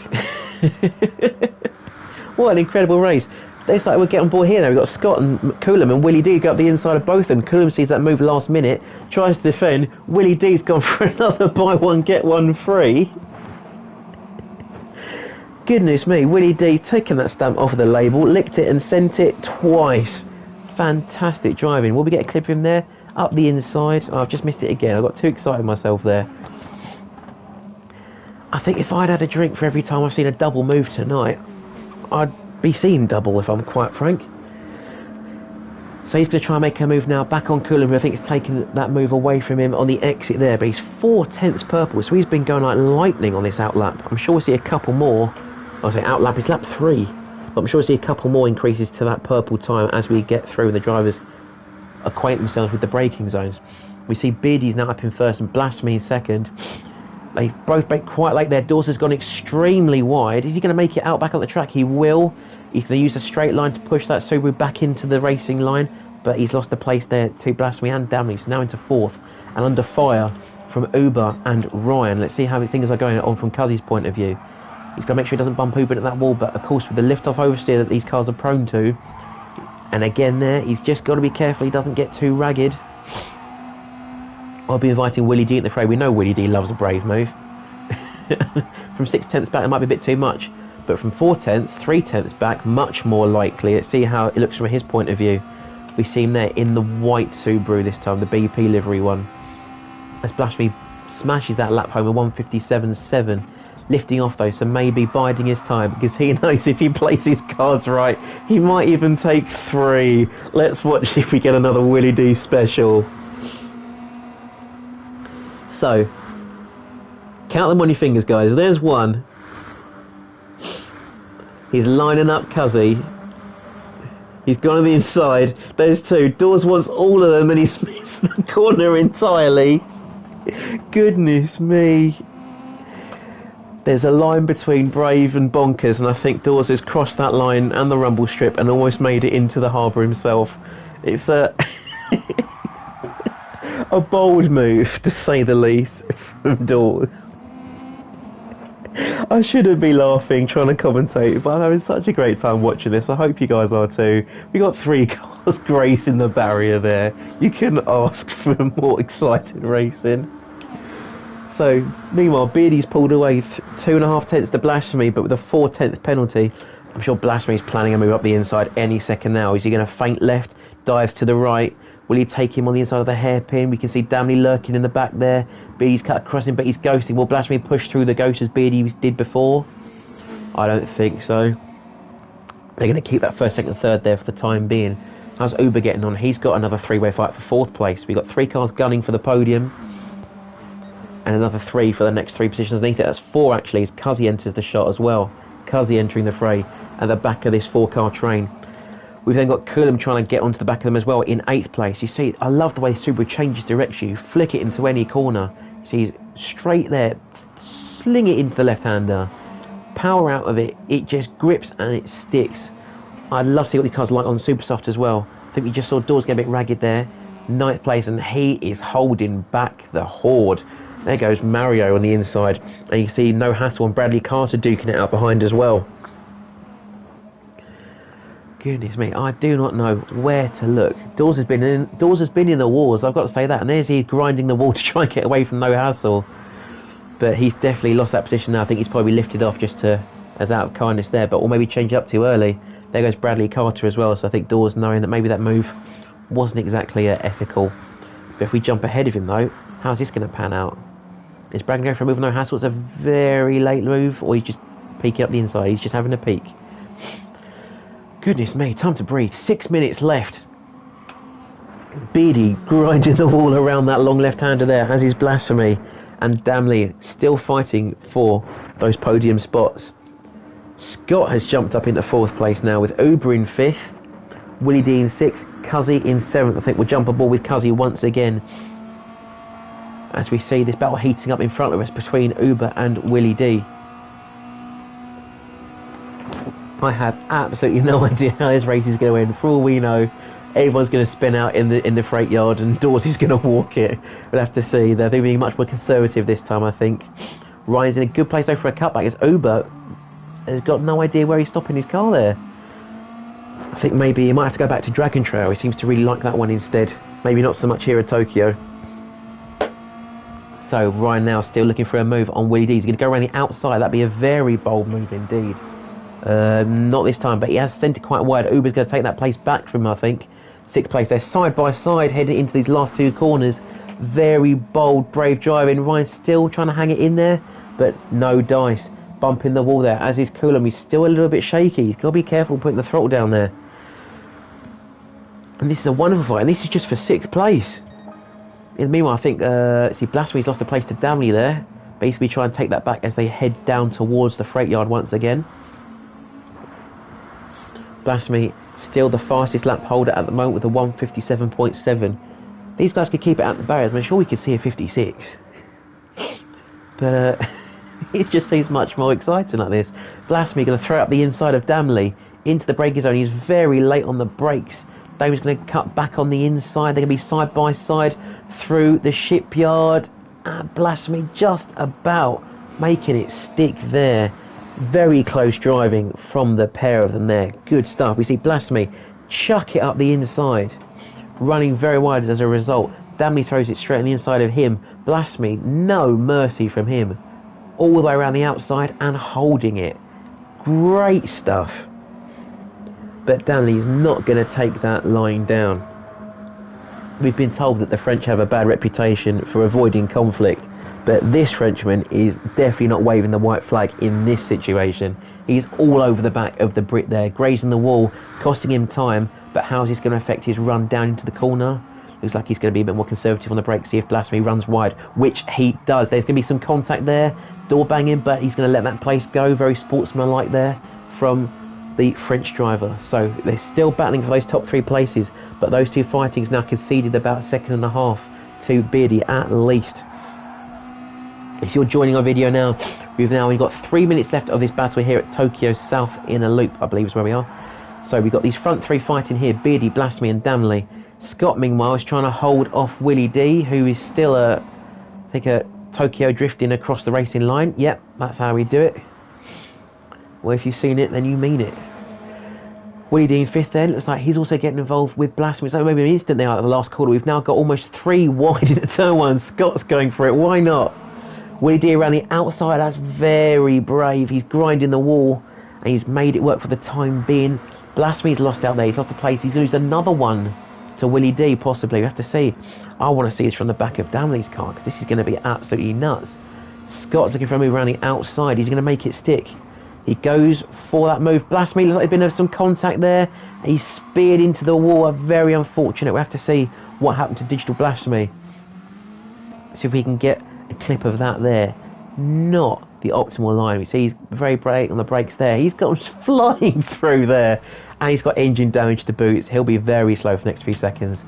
What an incredible race. Looks like we'll get on board here now. We've got Scott and Coulomb, and Willie D go up the inside of both of them. Coulomb sees that move last minute, tries to defend. Willie D's gone for another buy one, get one free. Goodness me, Willie D taking that stamp off of the label, licked it and sent it twice. Fantastic driving. Will we get a clip of him there? Up the inside. Oh, I've just missed it again. I got too excited myself there. I think if I'd had a drink for every time I've seen a double move tonight, I'd be seeing double, if I'm quite frank. So he's going to try and make a move now back on Coulomb, who I think has taken that move away from him on the exit there, but he's 4/10 purple, so he's been going like lightning on this outlap. I'm sure we'll see a couple more. I'll say outlap is lap 3, but I'm sure we'll see a couple more increases to that purple time as we get through and the drivers acquaint themselves with the braking zones. We see Beardy's now up in first and Blasphemy in second. They both break quite late there. Dawson's gone extremely wide. Is he going to make it out back on the track? He will. He's going to use a straight line to push that Subaru back into the racing line, but he's lost the place there to Blasphemy and Damley. So now into fourth and under fire from Uber and Ryan. Let's see how things are going on from Cuddy's point of view. He's going to make sure he doesn't bump Uber into that wall, but of course with the lift-off oversteer that these cars are prone to. And again there, he's just got to be careful he doesn't get too ragged. I'll be inviting Willie D into the fray. We know Willie D loves a brave move. From 6/10 back, it might be a bit too much. But from 4/10, 3/10 back, much more likely. Let's see how it looks from his point of view. We see him there in the white Subaru this time, the BP livery one. As Blasphemy smashes that lap home at 1:57.7. Lifting off though, so maybe biding his time, because he knows if he plays his cards right, he might even take 3. Let's watch if we get another Willie D special. So, count them on your fingers, guys. There's one. He's lining up Cuzzy. He's gone to the inside. There's 2. Dawes wants all of them and he's missed the corner entirely. Goodness me. There's a line between brave and bonkers, and I think Dawes has crossed that line and the rumble strip and almost made it into the harbour himself. It's a bold move, to say the least, from Dawes. I shouldn't be laughing trying to commentate, but I'm having such a great time watching this. I hope you guys are too. We got 3 cars gracing the barrier there. You couldn't ask for more exciting racing. So, meanwhile, Beardy's pulled away 2.5 to Blasphemy, but with a 4/10 penalty. I'm sure Blasphemy's planning a move up the inside any second now. Is he going to feint left, dives to the right? Will he take him on the inside of the hairpin? We can see Damley lurking in the back there. Beardy's cut across him, but he's ghosting. Will Blasphemy push through the ghost as Beardy did before? I don't think so. They're going to keep that first, second, third there for the time being. How's Uber getting on? He's got another 3-way fight for 4th place. We've got 3 cars gunning for the podium. And another 3 for the next 3 positions underneath it. That's 4 actually, as Cuzzy enters the shot as well. Cuzzy entering the fray at the back of this 4-car train. We've then got Coulomb trying to get onto the back of them as well in 8th place. You see, I love the way Subaru changes direction. You flick it into any corner. See, straight there, sling it into the left-hander. Power out of it, it just grips and it sticks. I love to see what these cars are like on Super Soft as well. I think we just saw Dawes get a bit ragged there. 9th place, and he is holding back the horde. There goes Mario on the inside. And you can see No Hassle and Bradley Carter duking it out behind as well. Goodness me, I do not know where to look. Dawes has been in the wars, I've got to say that. And there's he grinding the wall to try and get away from No Hassle. But he's definitely lost that position now. I think he's probably lifted off just as out of kindness there. But or maybe change it up too early. There goes Bradley Carter as well. So I think Dawes knowing that maybe that move wasn't exactly ethical. But if we jump ahead of him though, how's this going to pan out? Is Brad going for a move with No Hassle? It's a very late move, or he's just peeking up the inside. He's just having a peek. Goodness me, time to breathe. 6 minutes left. Beardy grinding the wall around that long left-hander there, as is Blasphemy. And Damley still fighting for those podium spots. Scott has jumped up into 4th place now with Uber in 5th. Willie D in 6th. Cuzzy in 7th. I think we'll jump aboard with Cuzzy once again. as we see this battle heating up in front of us between Uber and Willie D. I have absolutely no idea how this race is going to end. For all we know, everyone's going to spin out in the freight yard and Dorsey's going to walk it. We'll have to see. They're being much more conservative this time, I think. Ryan's in a good place though for a cutback, as Uber has got no idea where he's stopping his car there. I think maybe he might have to go back to Dragon Trail. He seems to really like that one instead. Maybe not so much here at Tokyo. So Ryan now still looking for a move on Willie D. He's going to go around the outside. That'd be a very bold move indeed. Not this time, but he has sent it quite wide. Uber's going to take that place back from him, I think. 6th place. They're side by side heading into these last 2 corners. Very bold, brave driving. Ryan's still trying to hang it in there, but no dice. Bumping the wall there, as is Coulomb. He's still a little bit shaky. He's got to be careful putting the throttle down there. And this is a wonderful fight, and this is just for 6th place. In the meanwhile, I think, Blasphemy's lost a place to Damley there. Basically try and take that back as they head down towards the freight yard once again. Blasphemy still the fastest lap holder at the moment with a 1:57.7. These guys could keep it at the barriers. I'm sure we could see a 56. But it just seems much more exciting like this. Blasphemy going to throw up the inside of Damley into the braking zone. He's very late on the brakes. Dame's going to cut back on the inside. They're going to be side by side through the shipyard. Blasphemy just about making it stick there. Very close driving from the pair of them there. Good stuff. We see Blasphemy chuck it up the inside, running very wide as a result. Damley throws it straight on the inside of him. Blasphemy, no mercy from him. All the way around the outside and holding it. Great stuff. But Damley is not going to take that line down. We've been told that the French have a bad reputation for avoiding conflict, but this Frenchman is definitely not waving the white flag in this situation. He's all over the back of the Brit there, grazing the wall, costing him time, but how's this going to affect his run down into the corner? Looks like he's going to be a bit more conservative on the brakes, see if Blasphemy runs wide, which he does. There's going to be some contact there, door banging, but he's going to let that place go. Very sportsmanlike there from the French driver. So they're still battling for those top 3 places, but those 2 fightings now conceded about a second and a half to Beardy at least. If you're joining our video now, we've now only got 3 minutes left of this battle here at Tokyo South Inner Loop, I believe is where we are. So we've got these front 3 fighting here, Beardy, Blasphemy and Damley. Scott, meanwhile, is trying to hold off Willie D, who is still I think Tokyo drifting across the racing line. Yep, that's how we do it. Well, if you've seen it, then you mean it. Willie D in 5th then. Looks like he's also getting involved with Blasphemy. So maybe an instant there at the last corner. We've now got almost 3 wide in turn 1. Scott's going for it. Why not? Willie D around the outside. That's very brave. He's grinding the wall and he's made it work for the time being. Blasphemy's lost out there. He's off the place. He's going to lose another one to Willie D, possibly. We have to see. I want to see this from the back of Damley's car because this is going to be absolutely nuts. Scott's looking for a move around the outside. He's going to make it stick. He goes for that move. Blasphemy looks like there's been some contact there. He's speared into the wall. Very unfortunate. We have to see what happened to Digital Blasphemy. See if we can get a clip of that there. Not the optimal line. We see he's very brave on the brakes there. He's gone flying through there. And he's got engine damage to boots. He'll be very slow for the next few seconds.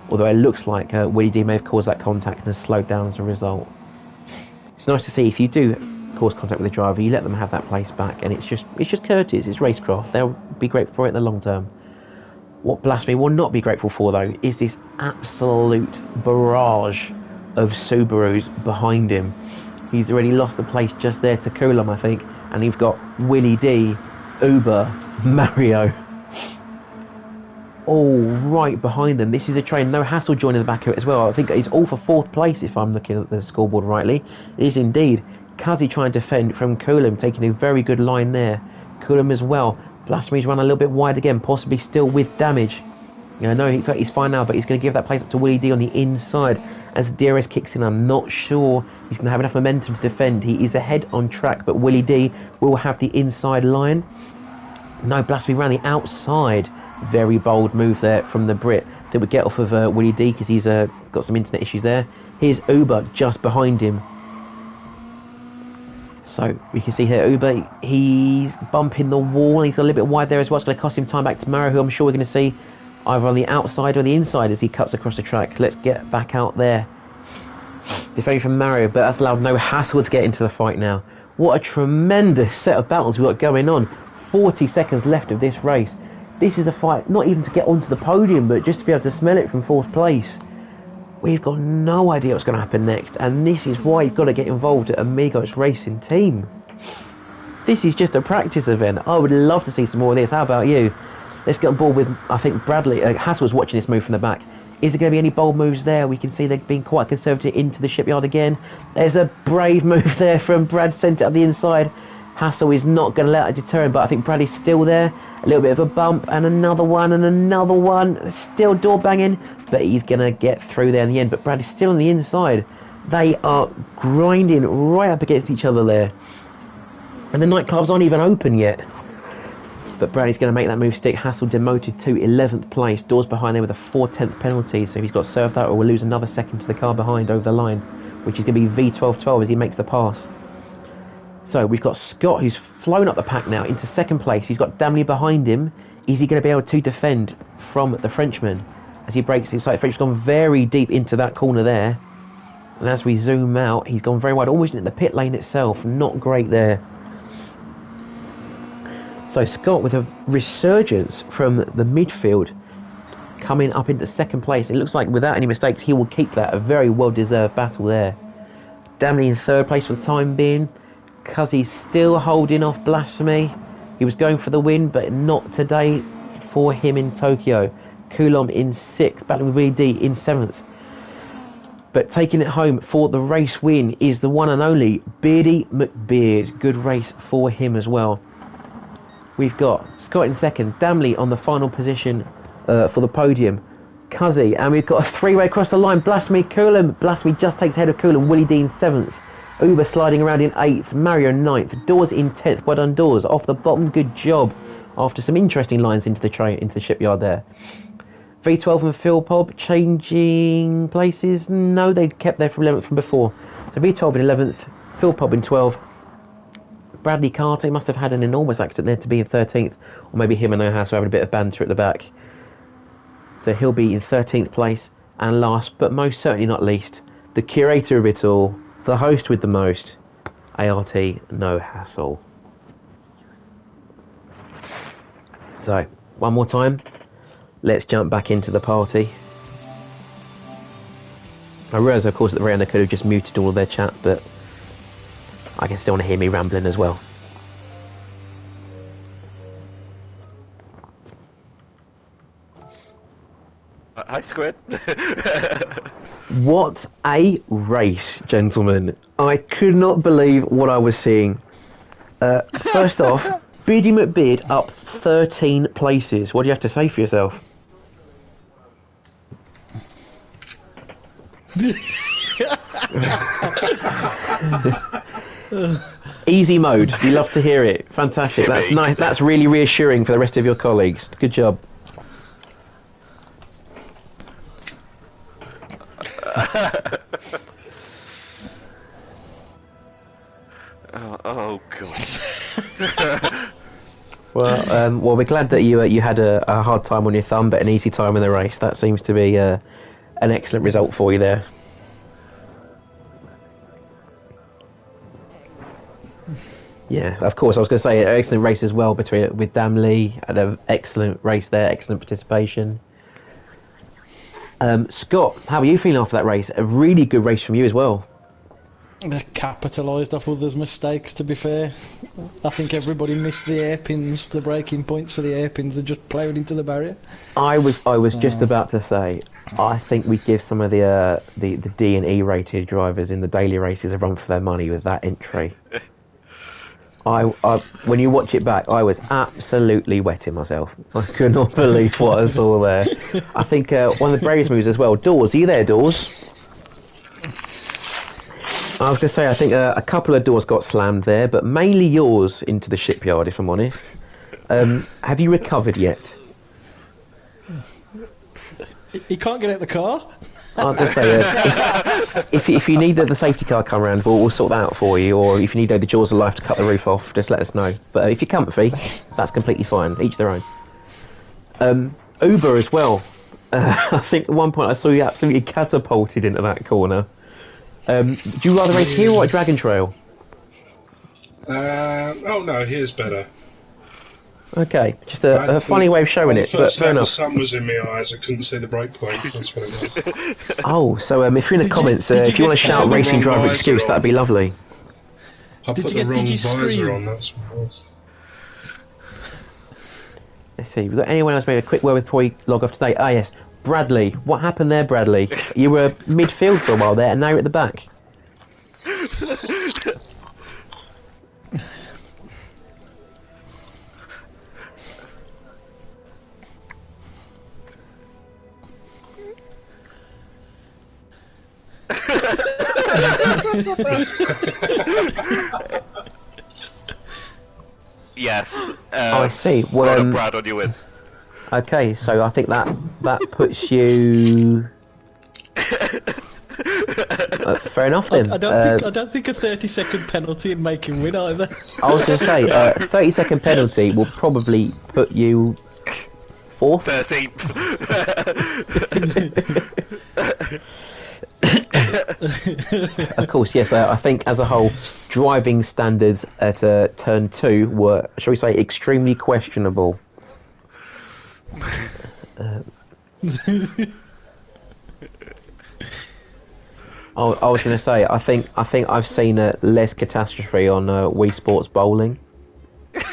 Although it looks like Willie D may have caused that contact and has slowed down as a result. It's nice to see if you do cause contact with the driver, you let them have that place back, and it's just courteous. It's racecraft. They'll be grateful for it in the long term. What Blasphemy will not be grateful for though is this absolute barrage of Subarus behind him. He's already lost the place just there to Coulomb, I think, and you've got Willie D, Uber, Mario all right behind them. This is a train. No Hassle joining the back of it as well. I think he's all for 4th place if I'm looking at the scoreboard rightly. It is indeed. Kazi trying to defend from Coulomb, taking a very good line there. Coulomb as well. Blasphemy's run a little bit wide again, possibly still with damage. No, he's fine now, but he's going to give that place up to Willie D on the inside. As DRS kicks in, I'm not sure he's going to have enough momentum to defend. He is ahead on track, but Willie D will have the inside line. No, Blasphemy ran the outside. Very bold move there from the Brit that would get off of Willie D because he's got some internet issues there. Here's Uber just behind him. So we can see here Uber, he's bumping the wall. He's got a little bit wide there as well. It's going to cost him time back to Maro, who I'm sure we're going to see either on the outside or the inside as he cuts across the track. Let's get back out there. defending from Mario, but that's allowed no hassle to get into the fight now. What a tremendous set of battles we've got going on. 40 seconds left of this race. This is a fight, not even to get onto the podium, but just to be able to smell it from 4th place. We've got no idea what's going to happen next, and this is why you've got to get involved at Amigos Racing Team. This is just a practice event. I would love to see some more of this. How about you? Let's get on board with, I think, Bradley. Hassel's watching this move from the back. Is there going to be any bold moves there? We can see they've been quite conservative into the shipyard again. There's a brave move there from Brad, sent it up the inside. Hassel is not going to let it deter him, but I think Bradley's still there. A little bit of a bump, and another one, and another one. Still door banging, but he's going to get through there in the end. But Bradley's still on the inside. They are grinding right up against each other there. And the nightclubs aren't even open yet. But Bradley's going to make that move stick. Hassel demoted to 11th place. Doors behind there with a 4/10 penalty. So he's got to serve that or we'll lose another second to the car behind over the line, which is going to be V12-12 as he makes the pass. So we've got Scott, who's flown up the pack now into 2nd place. He's got Damley behind him. Is he going to be able to defend from the Frenchman as he breaks inside? French's gone very deep into that corner there. And as we zoom out, he's gone very wide, almost into the pit lane itself. Not great there. So Scott with a resurgence from the midfield coming up into 2nd place. It looks like without any mistakes he will keep that. A very well deserved battle there. Damley in 3rd place for the time being. Cuzzy's still holding off Blasphemy. He was going for the win, but not today for him in Tokyo. Coulomb in 6th, battling with VD in 7th. But taking it home for the race win is the one and only Beardy McBeard. Good race for him as well. We've got Scott in 2nd, Damley on the final position for the podium, Cuzzy, and we've got a 3-way across the line, Blasphemy, Coulomb. Blasphemy just takes ahead of Coulomb, Willie D in 7th, Uber sliding around in 8th, Mario 9th, Doors in 10th, well done Doors, off the bottom, good job, after some interesting lines into the shipyard there. V12 and Phil Pob changing places, no, they kept there from 11th from before, so V12 in 11th, Phil Pob in 12th, Bradley Carter must have had an enormous accident there to be in 13th, or maybe him and O'Hass were having a bit of banter at the back. So he'll be in 13th place, and last but most certainly not least, the curator of it all, the host with the most, ART No Hassle. So, one more time, let's jump back into the party. I realise, of course, at the very end I could have just muted all of their chat, but I can still want to hear me rambling as well. Hi, Squid. What a race, gentlemen. I could not believe what I was seeing. First off, Beardy McBeard up 13 places. What do you have to say for yourself? Easy mode. We love to hear it. Fantastic. That's nice. That's really reassuring for the rest of your colleagues. Good job. oh God. Well, we're glad that you had a hard time on your thumb, but an easy time in the race. That seems to be an excellent result for you there. Yeah, of course. I was going to say, excellent race as well with Damley. Had an excellent race there, excellent participation. Scott, how are you feeling after that race? A really good race from you as well. They capitalised off others' mistakes, to be fair. I think everybody missed the hairpins, the braking points for the hairpins, and just ploughed into the barrier. I was just about to say, I think we give some of the D and E rated drivers in the daily races a run for their money with that entry. When you watch it back, I was absolutely wetting myself. I could not believe what I saw there. I think one of the bravest moves as well. Doors, are you there, Doors? I was going to say, I think a couple of doors got slammed there, but mainly yours into the shipyard, if I'm honest. Have you recovered yet? You can't get out the car? I was going to say, if you need the safety car come around, we'll sort that out for you, or if you need the jaws of life to cut the roof off, just let us know. But if you're comfy, that's completely fine, each their own. Uber as well. I think at one point I saw you absolutely catapulted into that corner. Do you rather race here or at Dragon Trail? Oh no, here's better. Okay, just a funny way of showing it, but fair The enough. sun was in my eyes. I couldn't see the brake plate. That's what it was. Oh, so if you're in the comments, did you if you want to get shout the racing wrong driver visor excuse, on? that'd be lovely. I Did put you the get wrong Digistream? visor on. That's what it was. Let's see, we've got anyone else made a quick word before we log off today? Ah, yes. Bradley. What happened there, Bradley? You were midfield for a while there, and now you're at the back. Yes. I see. Well, Well done, Brad, on your win. okay, so I think that puts you... fair enough then. I don't think a 30-second penalty in making win either. I was going to say, 30-second penalty will probably put you fourth. 13th. Of course, yes. I think as a whole, driving standards at turn 2 were, shall we say, extremely questionable. I was going to say, I think I've seen less catastrophe on Wii Sports bowling. But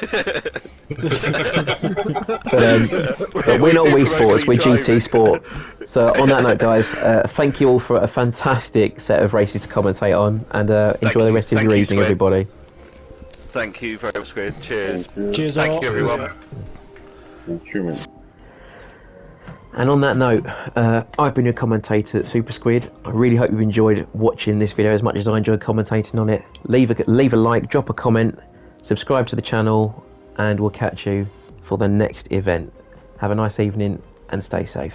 we're not Wii Sports, we're GT Sport. So on that note, guys, thank you all for a fantastic set of races to commentate on, and enjoy the rest of your evening, Squid. everybody. Thank you very much, Squid. Cheers. Thank you. Cheers, Thank all. you, everyone. Thank you, man. And on that note, I've been your commentator at SuperSquid. I really hope you've enjoyed watching this video as much as I enjoyed commentating on it. Leave a like, drop a comment, subscribe to the channel, and we'll catch you for the next event. Have a nice evening and stay safe.